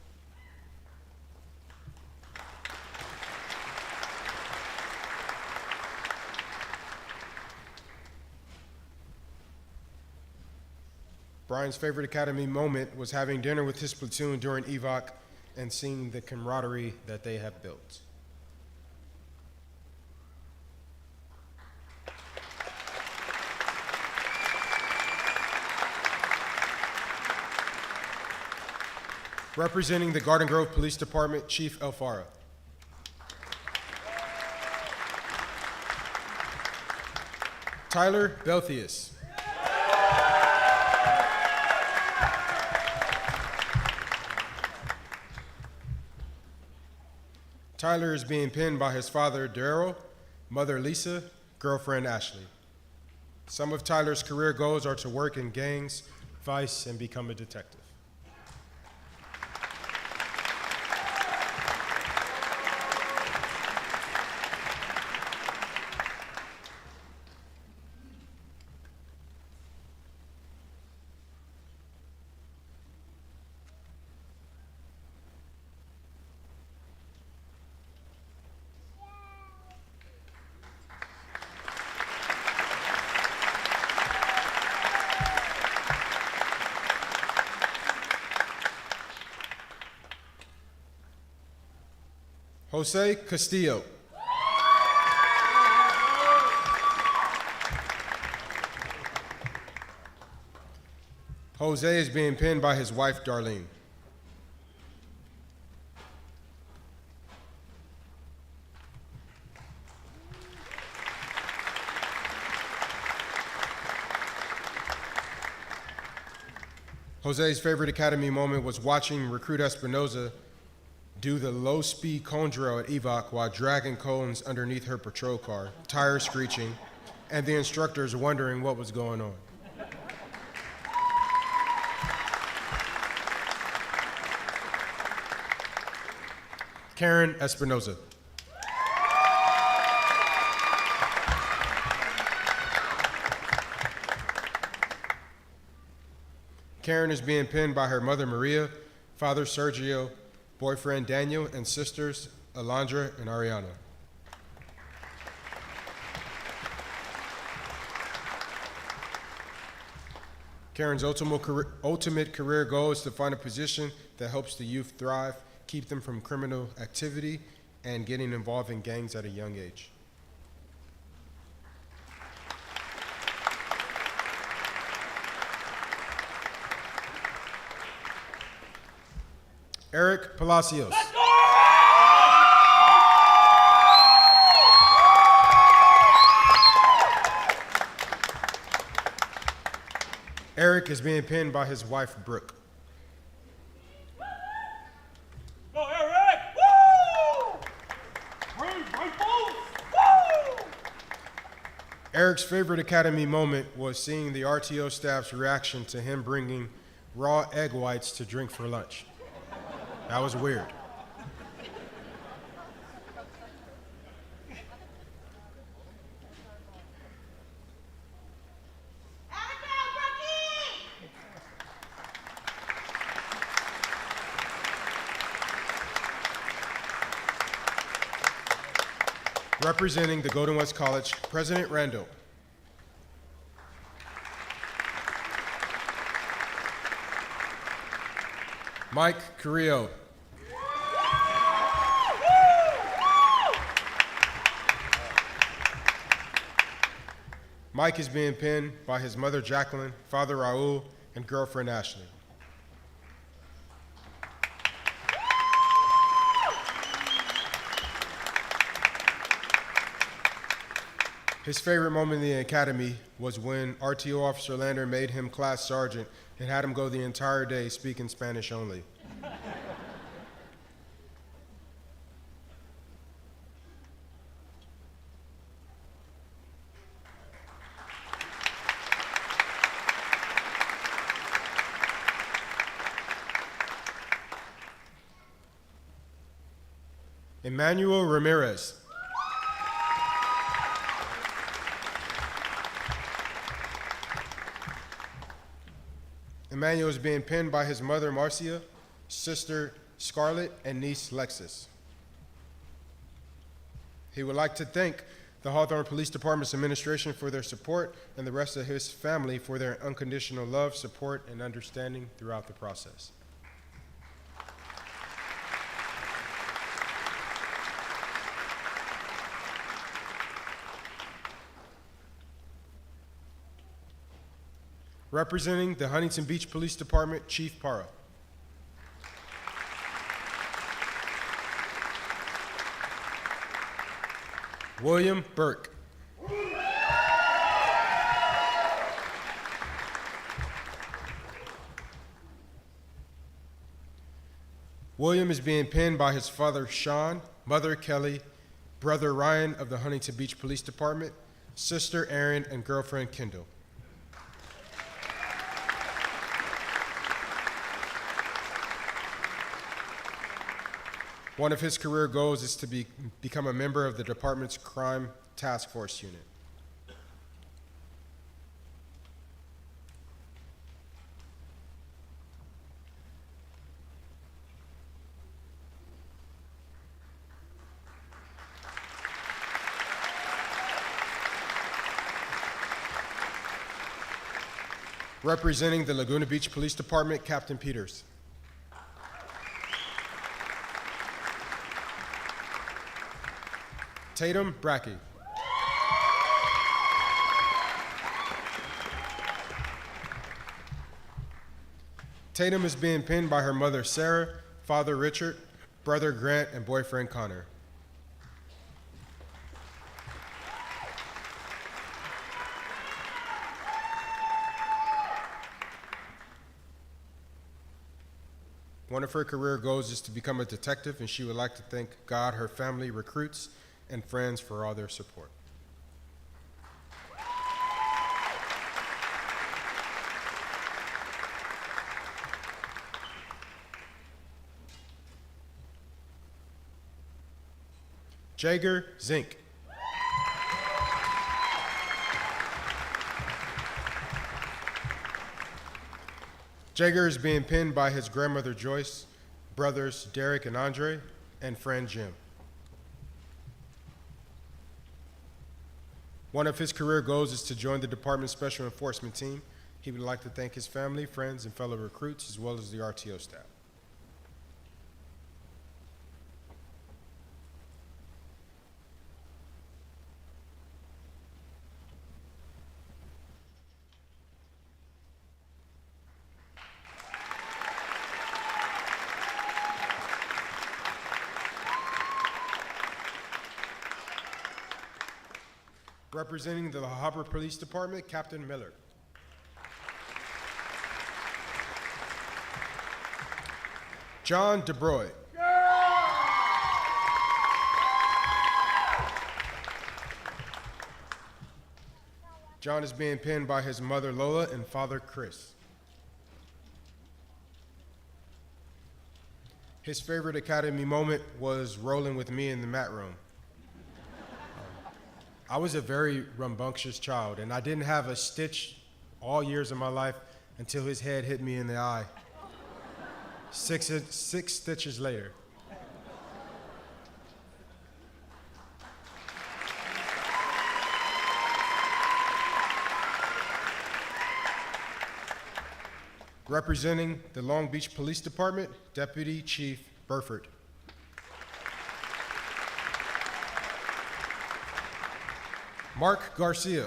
Brian's favorite academy moment was having dinner with his platoon during evac and seeing the camaraderie that they have built. Representing the Garden Grove Police Department, Chief Elfara. Tyler Belthius. Tyler is being pinned by his father, Daryl, mother, Lisa, girlfriend, Ashley. Some of Tyler's career goals are to work in gangs, vice, and become a detective. Jose Castillo. Jose is being pinned by his wife, Darlene. Jose's favorite academy moment was watching recruit Espinoza do the low-speed cone drill at evac while dragging cones underneath her patrol car, tires screeching, and the instructors wondering what was going on. Karen Espinoza. Karen is being pinned by her mother Maria, father Sergio, boyfriend Daniel, and sisters Alondra and Ariana. Karen's ultimate career goal is to find a position that helps the youth thrive, keep them from criminal activity, and getting involved in gangs at a young age. Eric Palacios. Eric is being pinned by his wife, Brooke. Go, Eric! Woo! Green rifles! Woo! Eric's favorite academy moment was seeing the RTO staff's reaction to him bringing raw egg whites to drink for lunch. That was weird. Representing the Golden West College, President Randall. Mike Carrillo. Mike is being pinned by his mother Jacqueline, father Raul, and girlfriend Ashley. His favorite moment in the academy was when RTO Officer Lander made him class sergeant and had him go the entire day speaking Spanish only. Emmanuel Ramirez. Emmanuel is being pinned by his mother Marcia, sister Scarlett, and niece Lexis. He would like to thank the Hawthorne Police Department's administration for their support and the rest of his family for their unconditional love, support, and understanding throughout the process. Representing the Huntington Beach Police Department, Chief Parra. William Burke. William is being pinned by his father Sean, mother Kelly, brother Ryan of the Huntington Beach Police Department, sister Erin, and girlfriend Kendall. One of his career goals is to become a member of the department's Crime Task Force unit. Representing the Laguna Beach Police Department, Captain Peters. Tatum Brackey. Tatum is being pinned by her mother Sarah, father Richard, brother Grant, and boyfriend Connor. One of her career goals is to become a detective, and she would like to thank God, her family, recruits, and friends for all their support. Jager Zink. Jager is being pinned by his grandmother Joyce, brothers Derek and Andre, and friend Jim. One of his career goals is to join the department's special enforcement team. He would like to thank his family, friends, and fellow recruits, as well as the RTO staff. Representing the La Habra Police Department, Captain Miller. John DeBroy. John is being pinned by his mother Lola and father Chris. His favorite academy moment was rolling with me in the mat room. I was a very rambunctious child, and I didn't have a stitch all years of my life until his head hit me in the eye. Six stitches later. Representing the Long Beach Police Department, Deputy Chief Burford. Mark Garcia.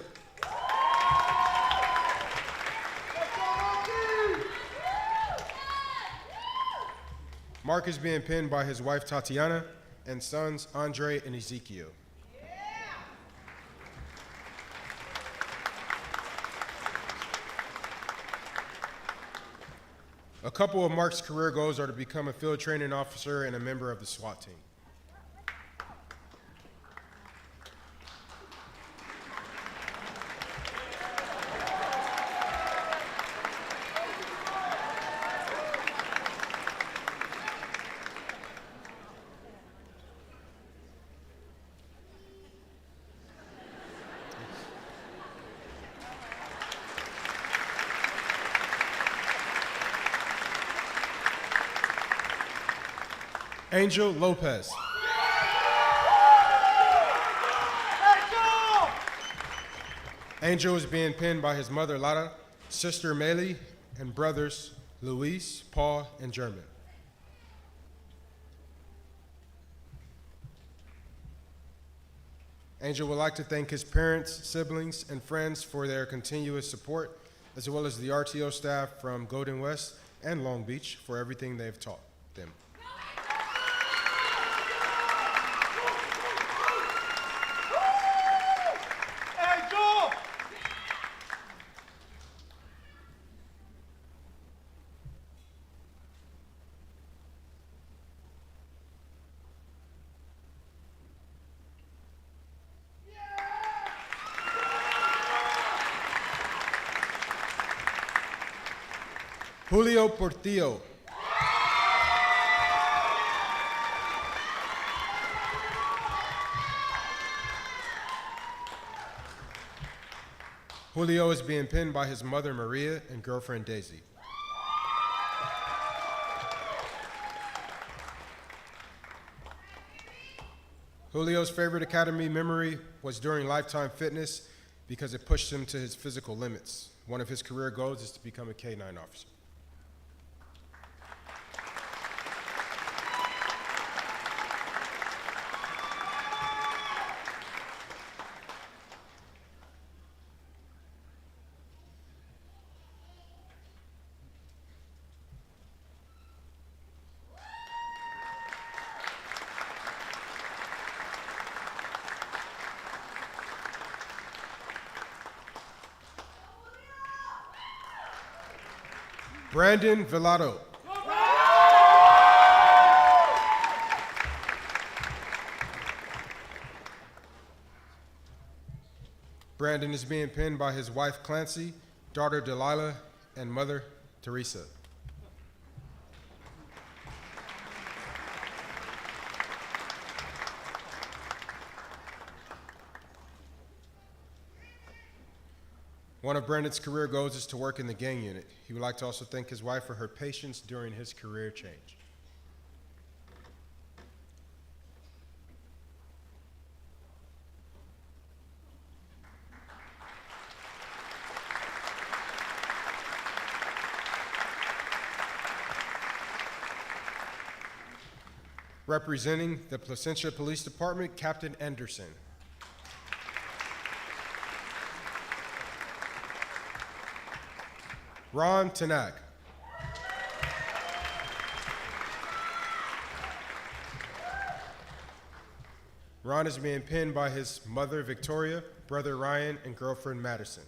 Mark is being pinned by his wife Tatiana and sons Andre and Ezekiel. A couple of Mark's career goals are to become a field training officer and a member of the SWAT team. Angel Lopez. Angel is being pinned by his mother Lara, sister Meili, and brothers Luis, Paul, and German. Angel would like to thank his parents, siblings, and friends for their continuous support, as well as the RTO staff from Golden West and Long Beach for everything they've taught them. Julio Portillo. Julio is being pinned by his mother Maria and girlfriend Daisy. Julio's favorite academy memory was during Lifetime Fitness because it pushed him to his physical limits. One of his career goals is to become a K-9 officer. Brandon Villado. Brandon is being pinned by his wife Clancy, daughter Delilah, and mother Teresa. One of Brandon's career goals is to work in the gang unit. He would like to also thank his wife for her patience during his career change. Representing the Placentia Police Department, Captain Anderson. Ron Tanak. Ron is being pinned by his mother, Victoria, brother Ryan, and girlfriend Madison.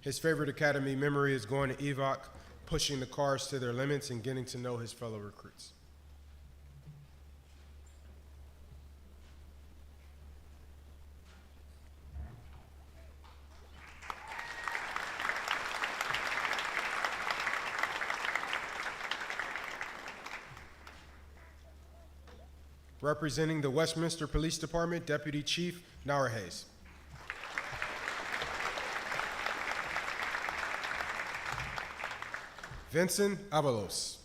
His favorite academy memory is going to EVOC, pushing the cars to their limits, and getting to know his fellow recruits. Representing the Westminster Police Department, Deputy Chief Naur Hayes. Vincent Avalos.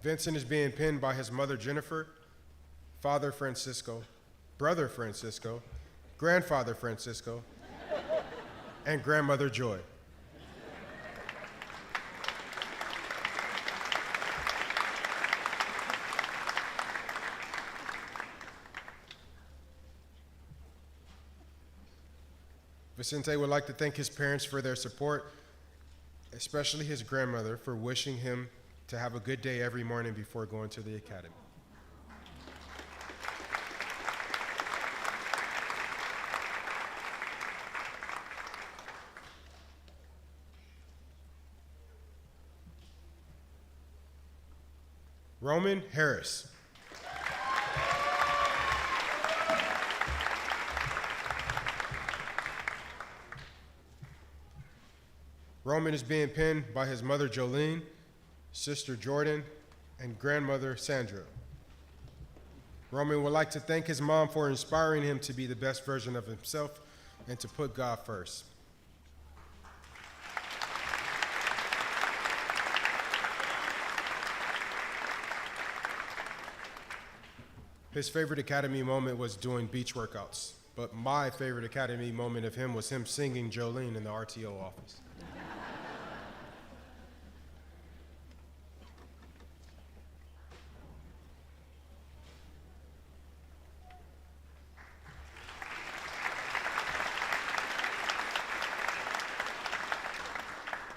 Vincent is being pinned by his mother Jennifer, Father Francisco, Brother Francisco, Grandfather Francisco, and Grandmother Joy. Vicente would like to thank his parents for their support, especially his grandmother for wishing him to have a good day every morning before going to the academy. Roman Harris. Roman is being pinned by his mother Jolene, sister Jordan, and grandmother Sandra. Roman would like to thank his mom for inspiring him to be the best version of himself and to put God first. His favorite academy moment was doing beach workouts, but my favorite academy moment of him was him singing Jolene in the RTO office.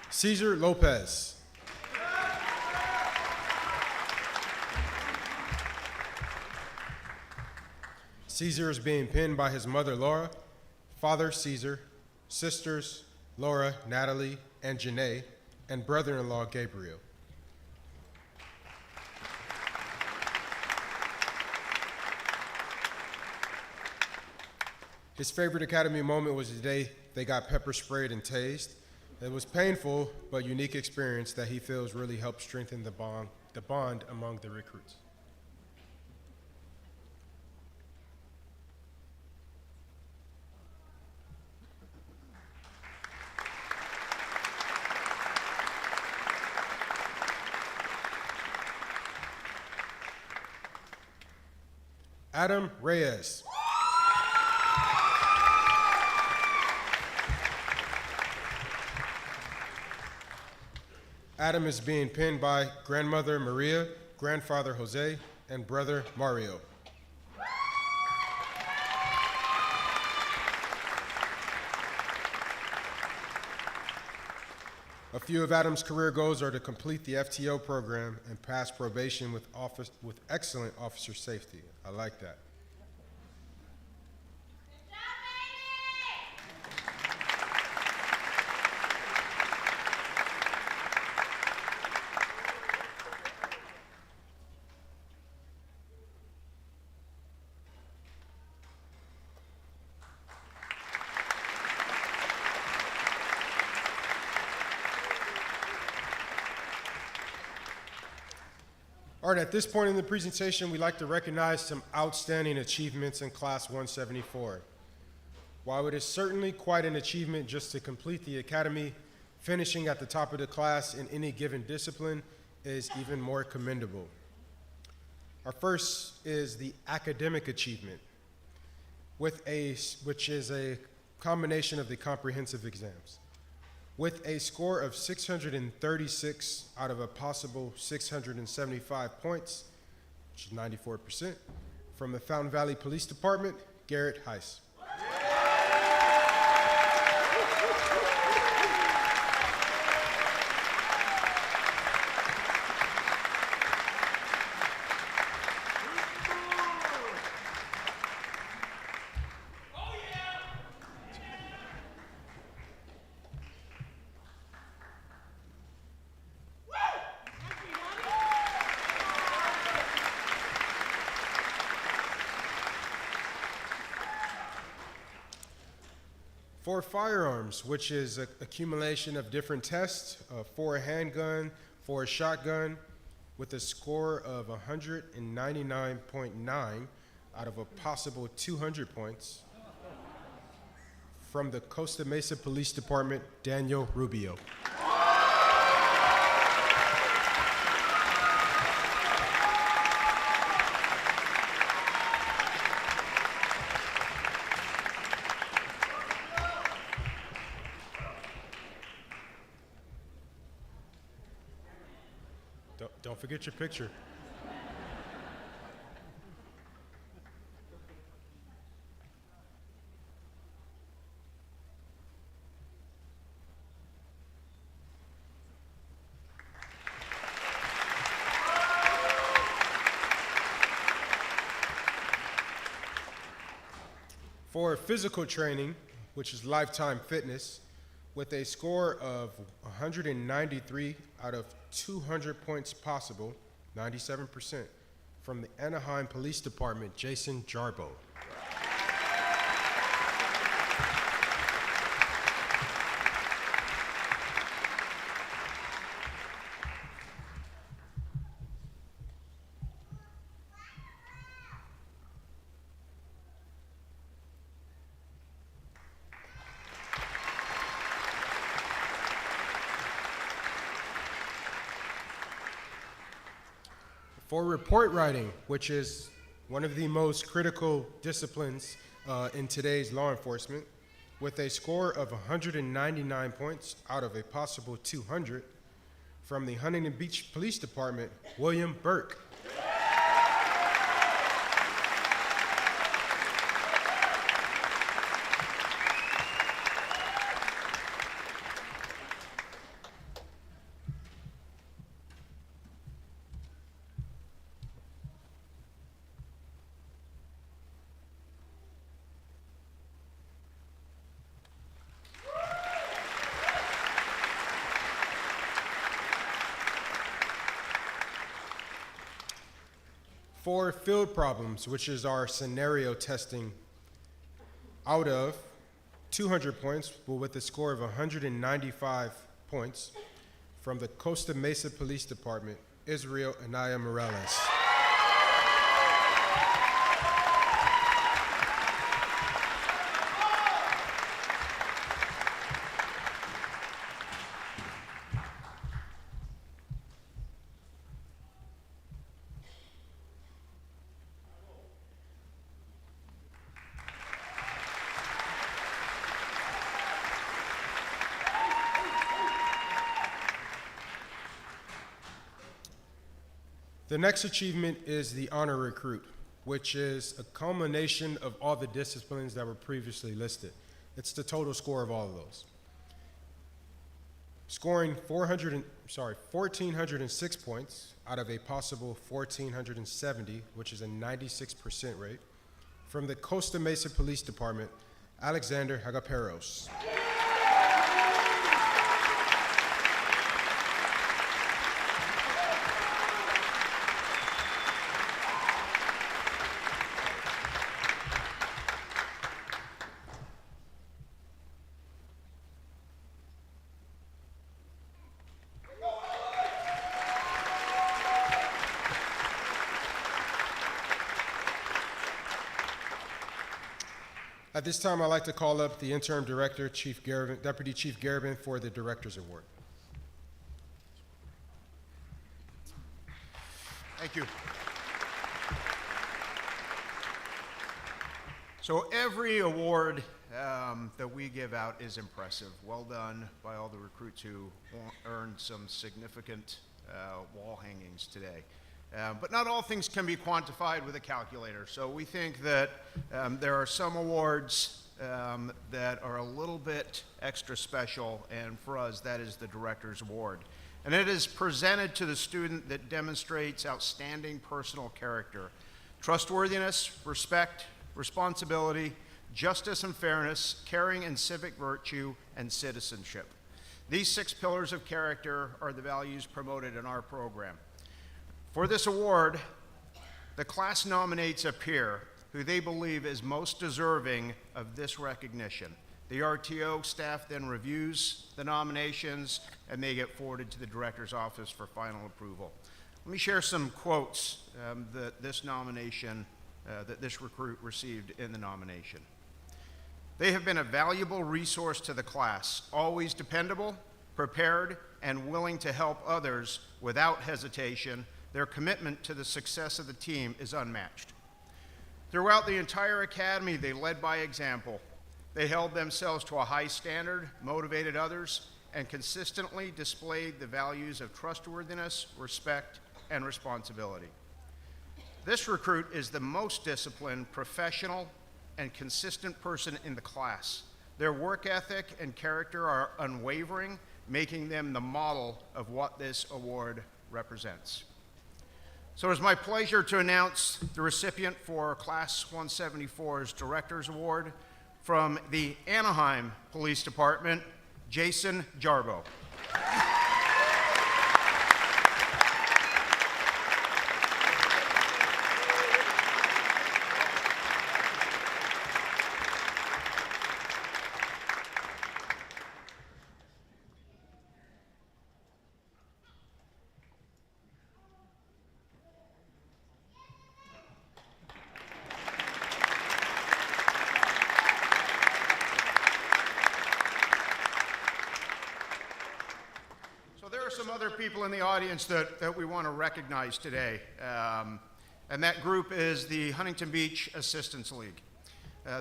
Cesar Lopez. Cesar is being pinned by his mother Laura, father Cesar, sisters Laura, Natalie, and Janae, and brother-in-law Gabriel. His favorite academy moment was the day they got pepper sprayed and tased. It was painful but unique experience that he feels really helped strengthen the bond among the recruits. Adam Reyes. Adam is being pinned by grandmother Maria, grandfather Jose, and brother Mario. A few of Adam's career goals are to complete the FTO program and pass probation with excellent officer safety. I like that. All right, at this point in the presentation, we'd like to recognize some outstanding achievements in Class 174. While it is certainly quite an achievement just to complete the academy, finishing at the top of the class in any given discipline is even more commendable. Our first is the academic achievement, which is a combination of the comprehensive exams. With a score of 636 out of a possible 675 points, which is 94%, from the Fountain Valley Police Department, Garrett Heiss. For firearms, which is an accumulation of different tests for a handgun, for a shotgun, with a score of 199.9 out of a possible 200 points, from the Costa Mesa Police Department, Daniel Rubio. forget your picture. For physical training, which is lifetime fitness, with a score of 193 out of 200 points possible, 97%, from the Anaheim Police Department, Jason Jarbo. For report writing, which is one of the most critical disciplines in today's law enforcement, with a score of 199 points out of a possible 200, from the Huntington Beach Police Department, William Burke. For field problems, which is our scenario testing, out of 200 points, but with a score of 195 points, from the Costa Mesa Police Department, Israel Anaya Morales. The next achievement is the honor recruit, which is a culmination of all the disciplines that were previously listed. It's the total score of all of those. Scoring 1,406 points out of a possible 1,470, which is a 96% rate, from the Costa Mesa Police Department, Alexander Hagaperos. At this time, I'd like to call up the interim director, Deputy Chief Garabin, for the Director's Award. Thank you. So every award that we give out is impressive. Well done by all the recruits who earned some significant wall hangings today. But not all things can be quantified with a calculator. So we think that there are some awards that are a little bit extra special, and for us, that is the Director's Award. And it is presented to the student that demonstrates outstanding personal character, trustworthiness, respect, responsibility, justice and fairness, caring and civic virtue, and citizenship. These 6 pillars of character are the values promoted in our program. For this award, the class nominates a peer who they believe is most deserving of this recognition. The RTO staff then reviews the nominations, and they get forwarded to the director's office for final approval. Let me share some quotes that this recruit received in the nomination. They have been a valuable resource to the class, always dependable, prepared, and willing to help others without hesitation. Their commitment to the success of the team is unmatched. Throughout the entire academy, they led by example. They held themselves to a high standard, motivated others, and consistently displayed the values of trustworthiness, respect, and responsibility. This recruit is the most disciplined, professional, and consistent person in the class. Their work ethic and character are unwavering, making them the model of what this award represents. So it's my pleasure to announce the recipient for Class 174's Director's Award from the Anaheim Police Department, Jason Jarbo. Some other people in the audience that we want to recognize today, and that group is the Huntington Beach Assistance League.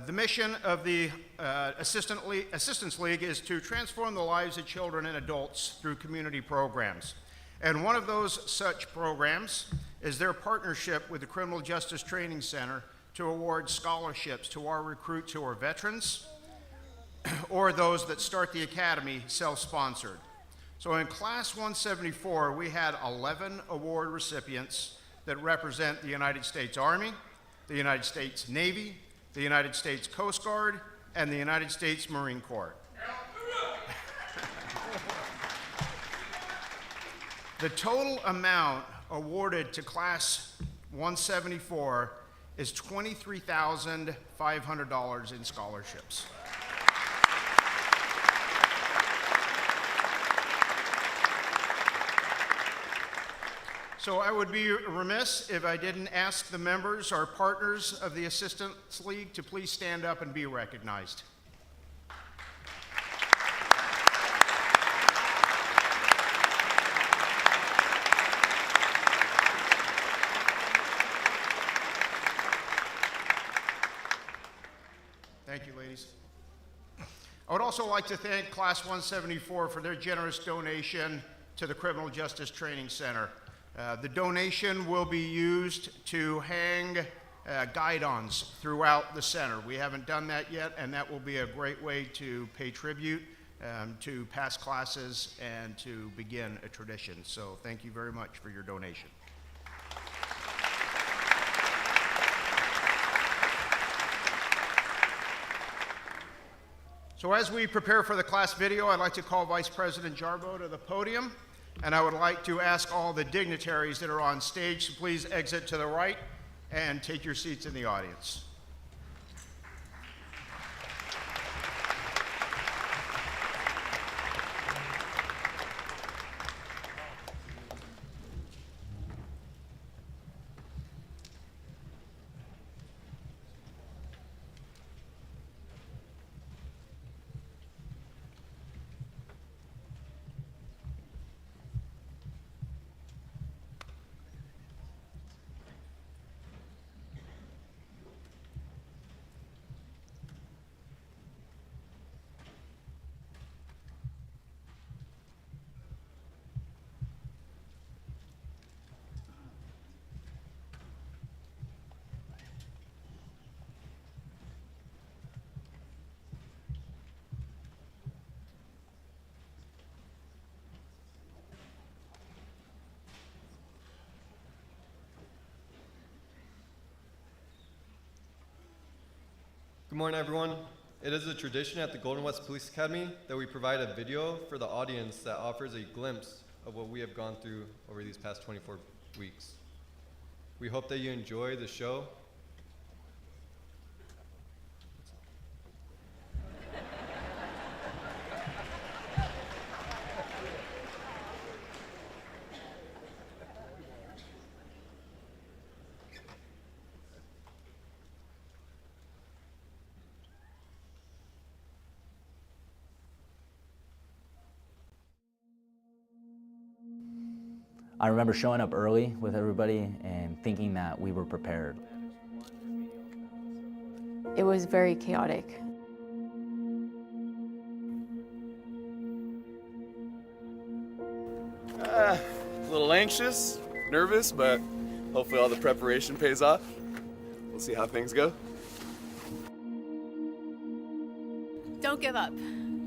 The mission of the Assistance League is to transform the lives of children and adults through community programs. And one of those such programs is their partnership with the Criminal Justice Training Center to award scholarships to our recruits who are veterans or those that start the academy self-sponsored. So in Class 174, we had 11 award recipients that represent the United States Army, the United States Navy, the United States Coast Guard, and the United States Marine Corps. The total amount awarded to Class 174 is $23,500 in scholarships. So I would be remiss if I didn't ask the members, our partners of the Assistance League, to please stand up and be recognized. Thank you, ladies. I would also like to thank Class 174 for their generous donation to the Criminal Justice Training Center. The donation will be used to hang guidons throughout the center. We haven't done that yet, and that will be a great way to pay tribute to past classes and to begin a tradition. So thank you very much for your donation. So as we prepare for the class video, I'd like to call Vice President Jarbo to the podium. And I would like to ask all the dignitaries that are on stage to please exit to the right and take your seats in the audience. Good morning, everyone. It is a tradition at the Golden West Police Academy that we provide a video for the audience that offers a glimpse of what we have gone through over these past 24 weeks. We hope that you enjoy the show. I remember showing up early with everybody and thinking that we were prepared. It was very chaotic. A little anxious, nervous, but hopefully all the preparation pays off. We'll see how things go. Don't give up.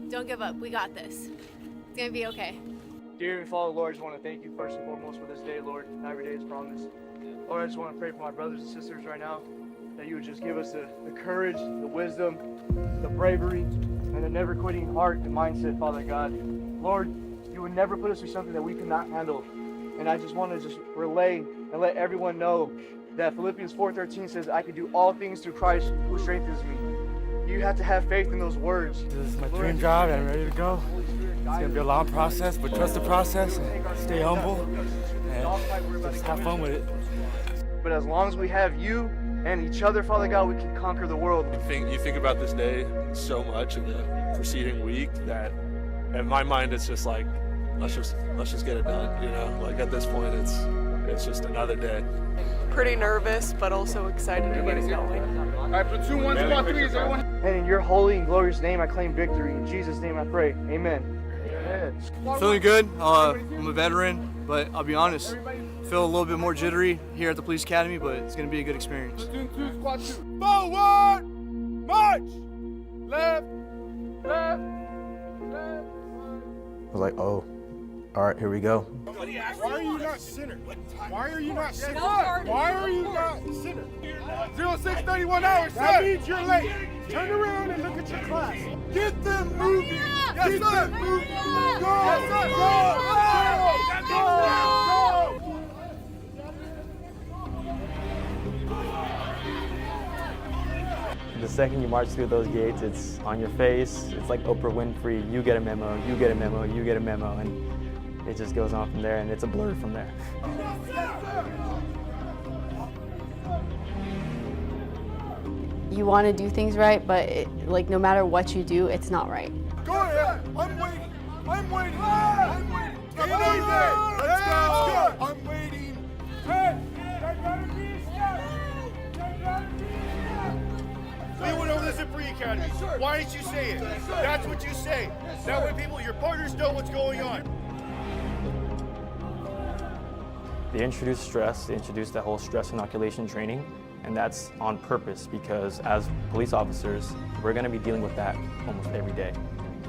Don't give up. We got this. It's going to be okay. Dear Heavenly Father, Lord, I just want to thank you first and foremost for this day, Lord. Not every day is promised. Lord, I just want to pray for my brothers and sisters right now, that you would just give us the courage, the wisdom, the bravery, and the never-quitting heart and mindset, Father God. Lord, you would never put us through something that we cannot handle. And I just want to just relay and let everyone know that Philippians 4:13 says, I can do all things through Christ who strengthens me. You have to have faith in those words. This is my dream job, and I'm ready to go. It's going to be a long process, but trust the process and stay humble and just have fun with it. But as long as we have you and each other, Father God, we can conquer the world. You think about this day so much in the preceding week that in my mind it's just like, let's just get it done, you know? Like at this point it's just another day. Pretty nervous, but also excited to get it going. All right, platoon 1, squad 3, is everyone? And in your holy and glorious name, I claim victory. In Jesus' name I pray. Amen. Feeling good. I'm a veteran, but I'll be honest, feel a little bit more jittery here at the police academy, but it's going to be a good experience. Platoon 2, squad 2. Forward! March! Left! Left! Left! I was like, oh, all right, here we go. Why are you not center? Why are you not center? Why are you not center? 0631 hours, That means you're late. Turn around and look at your class. Get them moving. Yes, Get sir. them moving. Go. Yes, sir. The second you march through those gates, it's on your face. It's like Oprah Winfrey, you get a memo, you get a memo, you get a memo, and it just goes on from there, and it's a blur from there. You want to do things right, but like no matter what you do, it's not right. Go ahead. I'm waiting. I'm waiting. I'm waiting. Get in there. Let's go. I'm waiting. Hey, there gotta be a step. There gotta be a step. We went over this at pre-academy. Why didn't you say it? That's what you say. That way people, your partners know what's going on. They introduced stress, they introduced that whole stress inoculation training, and that's on purpose because as police officers, we're going to be dealing with that almost every day.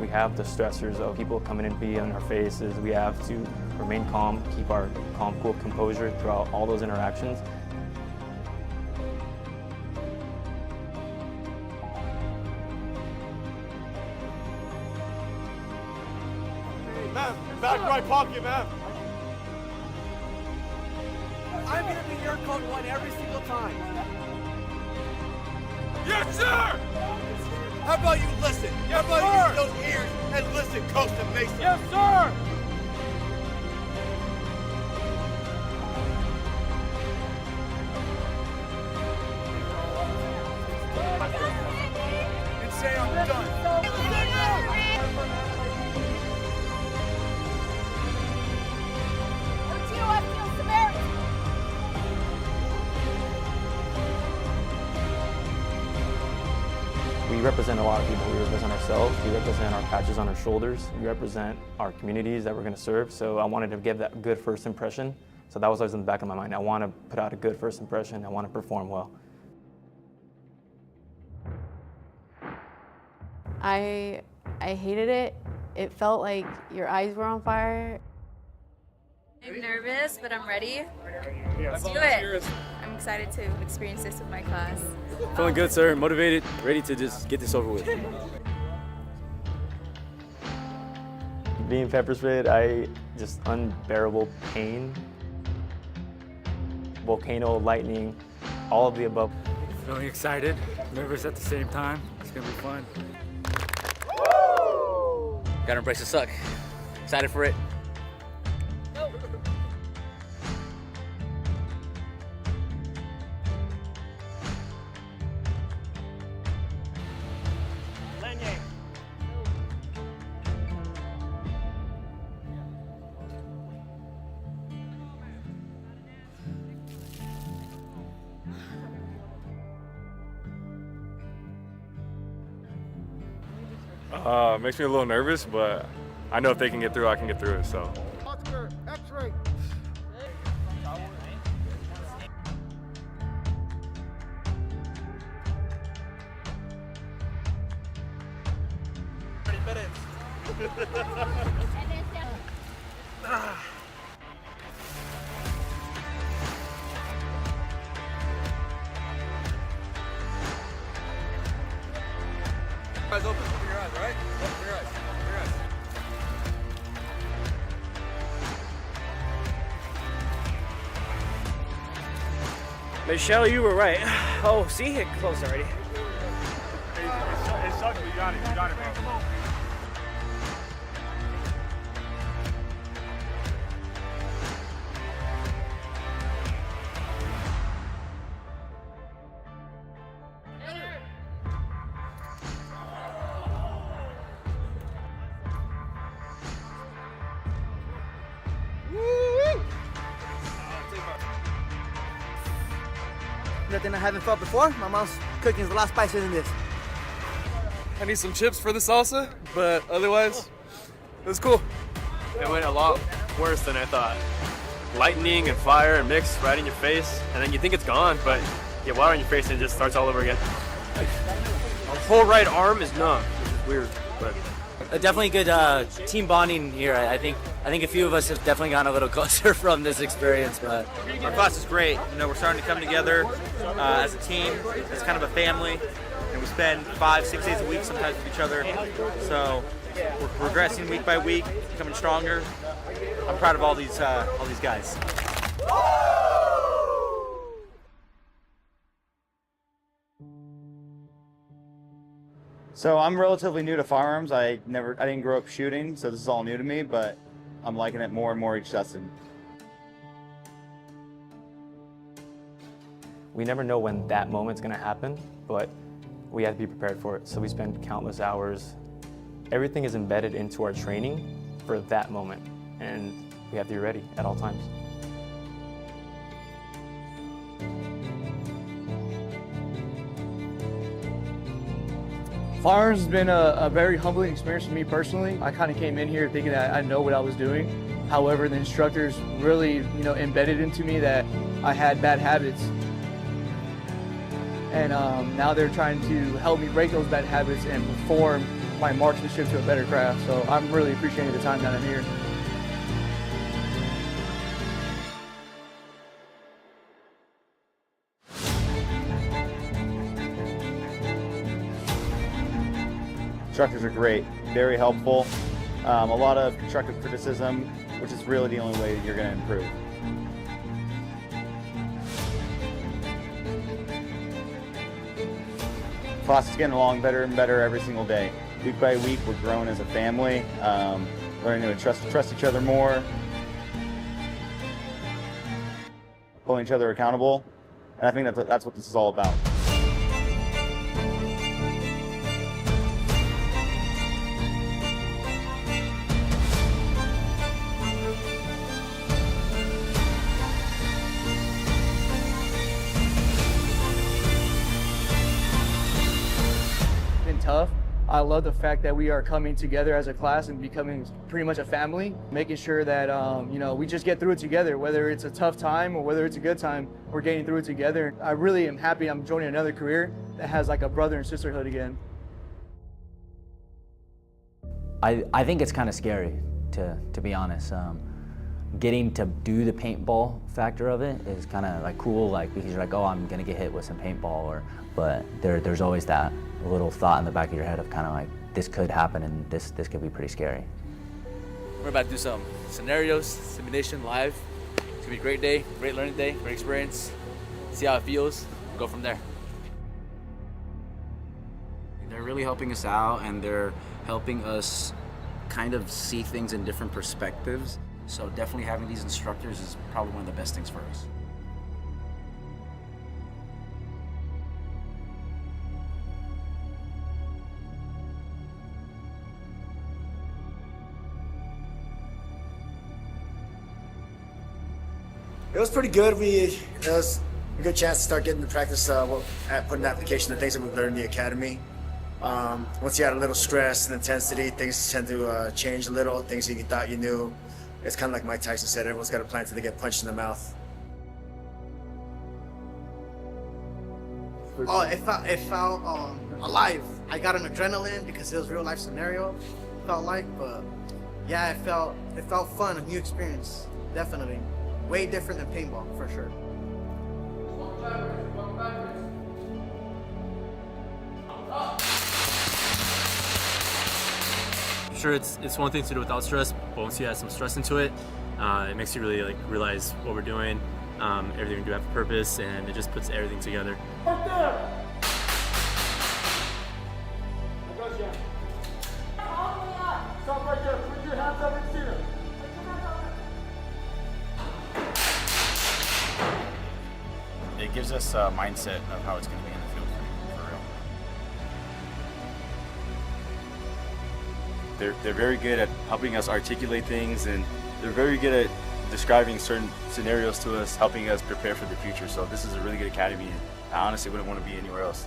We have the stressors of people coming in, being in our faces. We have to remain calm, keep our calm, cool composure throughout all those interactions. Ma'am, back right pocket, ma'am. I'm going to be your code 1 every single time. Yes, sir! How about you listen? How about you use those ears and listen, Costa Mesa? Yes, sir! And say I'm done. We represent a lot of people. We represent ourselves. We represent our patches on our shoulders. We represent our communities that we're going to serve. So I wanted to give that good first impression. So that was always in the back of my mind. I want to put out a good first impression. I want to perform well. I hated it. It felt like your eyes were on fire. I'm nervous, but I'm ready. Let's do it. I'm excited to experience this with my class. Feeling good, sir. Motivated, ready to just get this over with. Being pepper sprayed, just unbearable pain. Volcano, lightning, all of the above. Feeling excited, nervous at the same time. It's going to be fun. Gotta embrace the suck. Excited for it. Makes me a little nervous, but I know if they can get through, I can get through it, so. Oscar, X-ray. Eyes open. Open your eyes, right? Open your eyes. Open your eyes. Michelle, you were right. Oh, see, it closed already. It sucks, but you got it. You got it, man. Nothing I haven't felt before. My mom's cooking is a lot spicier than this. I need some chips for the salsa, but otherwise, it was cool. It went a lot worse than I thought. Lightning and fire and mix right in your face, and then you think it's gone, but you get water in your face and it just starts all over again. My whole right arm is numb, which is weird, but Definitely good team bonding here. I think a few of us have definitely gotten a little closer from this experience. But our class is great. You know, we're starting to come together as a team, as kind of a family, and we spend 5-6 days a week sometimes with each other. So we're progressing week by week, becoming stronger. I'm proud of all these guys. So I'm relatively new to firearms. I didn't grow up shooting, so this is all new to me, but I'm liking it more and more each session. We never know when that moment's gonna happen, but we have to be prepared for it. So we spend countless hours. Everything is embedded into our training for that moment, and we have to be ready at all times. Firearms has been a very humbling experience for me personally. I kind of came in here thinking that I know what I was doing. However, the instructors really, embedded into me that I had bad habits. And now they're trying to help me break those bad habits and perform my marksmanship to a better craft. So I'm really appreciating the time that I'm here. Instructors are great, very helpful. A lot of constructive criticism, which is really the only way that you're going to improve. Class is getting along better and better every single day. Week by week, we're growing as a family, learning to trust each other more, holding each other accountable, and I think that's what this is all about. Tough. I love the fact that we are coming together as a class and becoming pretty much a family, making sure that we just get through it together, whether it's a tough time or whether it's a good time, we're getting through it together. I really am happy I'm joining another career that has like a brother and sisterhood again. I think it's kind of scary, to be honest. Getting to do the paintball factor of it is kind of like cool, like because you're like, oh, I'm gonna get hit with some paintball, but there's always that little thought in the back of your head of kind of like, this could happen and this could be pretty scary. we're about to do some scenarios, simulation live. It's gonna be a great day, great learning day, great experience. See how it feels, go from there. They're really helping us out, and they're helping us kind of see things in different perspectives. So definitely having these instructors is probably one of the best things for us. It was pretty good. It was a good chance to start getting to practice putting application the things that we've learned in the academy. Once you add a little stress and intensity, things tend to change a little. Things you thought you knew. It's kind of like Mike Tyson said, everyone's got a plan till they get punched in the mouth. Oh, it felt alive. I got an adrenaline because it was a real life scenario, felt like, but yeah, it felt fun, a new experience, definitely. Way different than paintball, for sure. I'm sure it's one thing to do without stress, but once you add some stress into it, it makes you really realize what we're doing, everything we do have a purpose, and it just puts everything together. Right there. Stop right there. Put your hands up and see them. It gives us a mindset of how it's going to be in the field for real. They're very good at helping us articulate things, and they're very good at describing certain scenarios to us, helping us prepare for the future. So this is a really good academy, and I honestly wouldn't want to be anywhere else.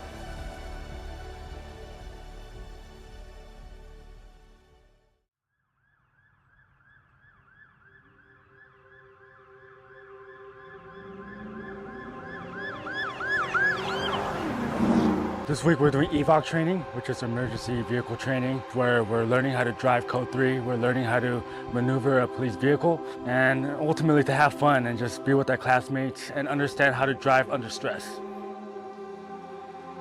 This week we're doing EVOC training, which is emergency vehicle training, where we're learning how to drive code 3, we're learning how to maneuver a police vehicle, and ultimately to have fun and just be with our classmates and understand how to drive under stress.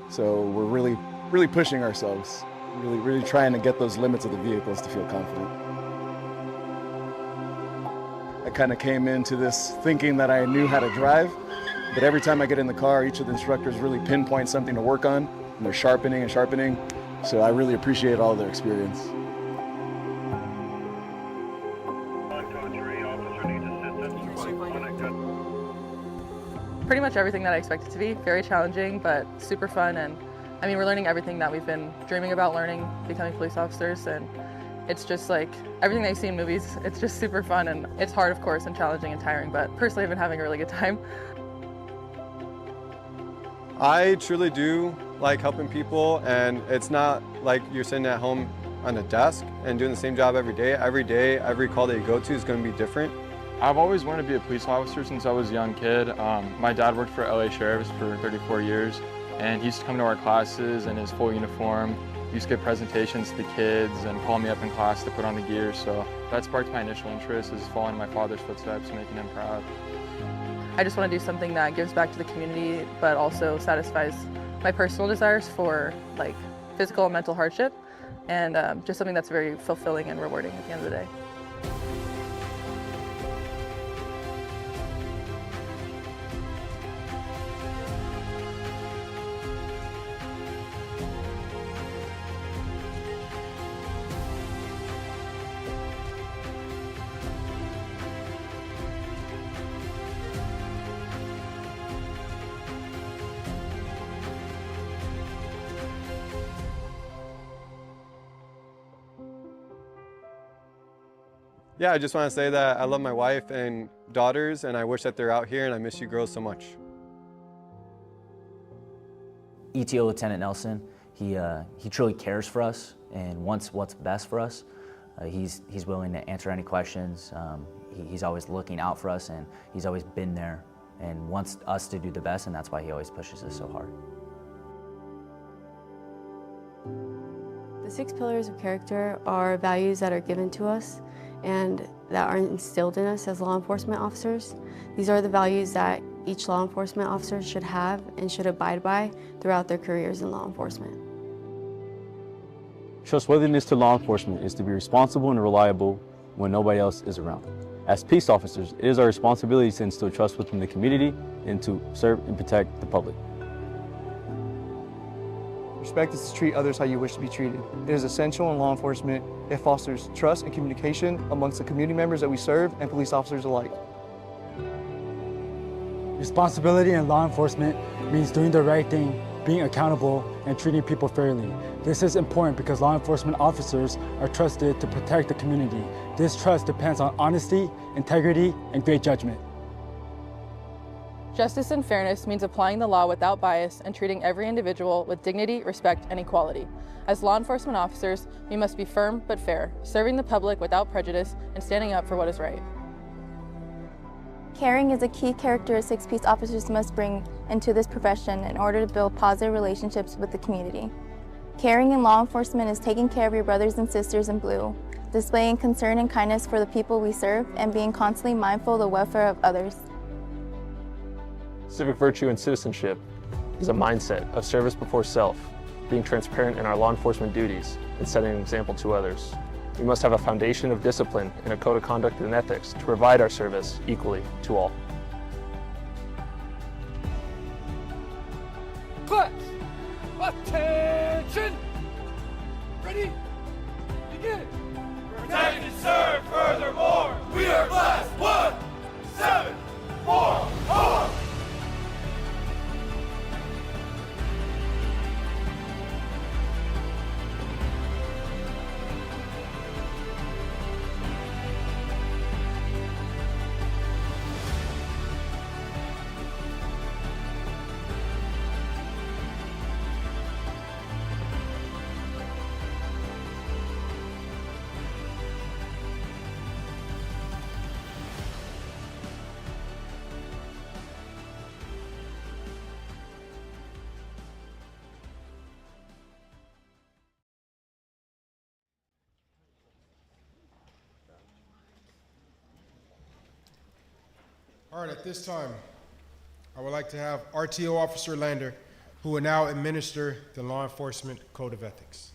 So we're really pushing ourselves, really trying to get those limits of the vehicles to feel confident. I kind of came into this thinking that I knew how to drive, but every time I get in the car, each of the instructors really pinpoint something to work on, and they're sharpening and sharpening. So I really appreciate all their experience. Pretty much everything that I expected to be. Very challenging, but super fun. And I mean, we're learning everything that we've been dreaming about learning, becoming police officers. And it's just like everything that you see in movies. It's just super fun, and it's hard, of course, and challenging and tiring. But personally, I've been having a really good time. I truly do like helping people, and it's not like you're sitting at home on a desk and doing the same job every day. Every call that you go to is going to be different. I've always wanted to be a police officer since I was a young kid. My dad worked for LA Sheriff's for 34 years, and he used to come to our classes in his full uniform. He used to give presentations to the kids and call me up in class to put on the gear. So that sparked my initial interest, is following my father's footsteps, making him proud. I just want to do something that gives back to the community, but also satisfies my personal desires for like physical and mental hardship, and just something that's very fulfilling and rewarding at the end of the day. Yeah, I just want to say that I love my wife and daughters, and I wish that they're out here, and I miss you girls so much. ETO Lieutenant Nelson, he truly cares for us and wants what's best for us. He's willing to answer any questions. He's always looking out for us, and he's always been there and wants us to do the best, and that's why he always pushes us so hard. The 6 pillars of character are values that are given to us and that are instilled in us as law enforcement officers. These are the values that each law enforcement officer should have and should abide by throughout their careers in law enforcement. Trustworthiness to law enforcement is to be responsible and reliable when nobody else is around. As peace officers, it is our responsibility to instill trust within the community and to serve and protect the public. Respect is to treat others how you wish to be treated. It is essential in law enforcement. It fosters trust and communication amongst the community members that we serve and police officers alike. Responsibility in law enforcement means doing the right thing, being accountable, and treating people fairly. This is important because law enforcement officers are trusted to protect the community. This trust depends on honesty, integrity, and great judgment. Justice and fairness means applying the law without bias and treating every individual with dignity, respect, and equality. As law enforcement officers, we must be firm but fair, serving the public without prejudice and standing up for what is right. Caring is a key characteristic peace officers must bring into this profession in order to build positive relationships with the community. Caring in law enforcement is taking care of your brothers and sisters in blue, displaying concern and kindness for the people we serve, and being constantly mindful of the welfare of others. Civic virtue and citizenship is a mindset of service before self, being transparent in our law enforcement duties, and setting an example to others. We must have a foundation of discipline and a code of conduct and ethics to provide our service equally to all. Class! Attention! Ready? Begin! Protect and serve furthermore! We are class 1-7-4-4! All right, at this time, I would like to have RTO Officer Lander, who will now administer the Law Enforcement Code of Ethics.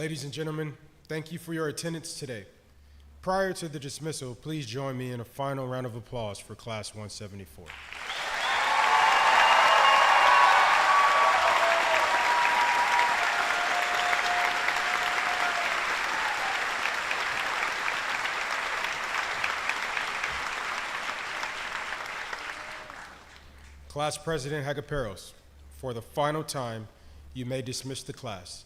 Ladies and gentlemen, thank you for your attendance today. Prior to the dismissal, please join me in a final round of applause for Class 174. Class President Hagaperos, for the final time, you may dismiss the class.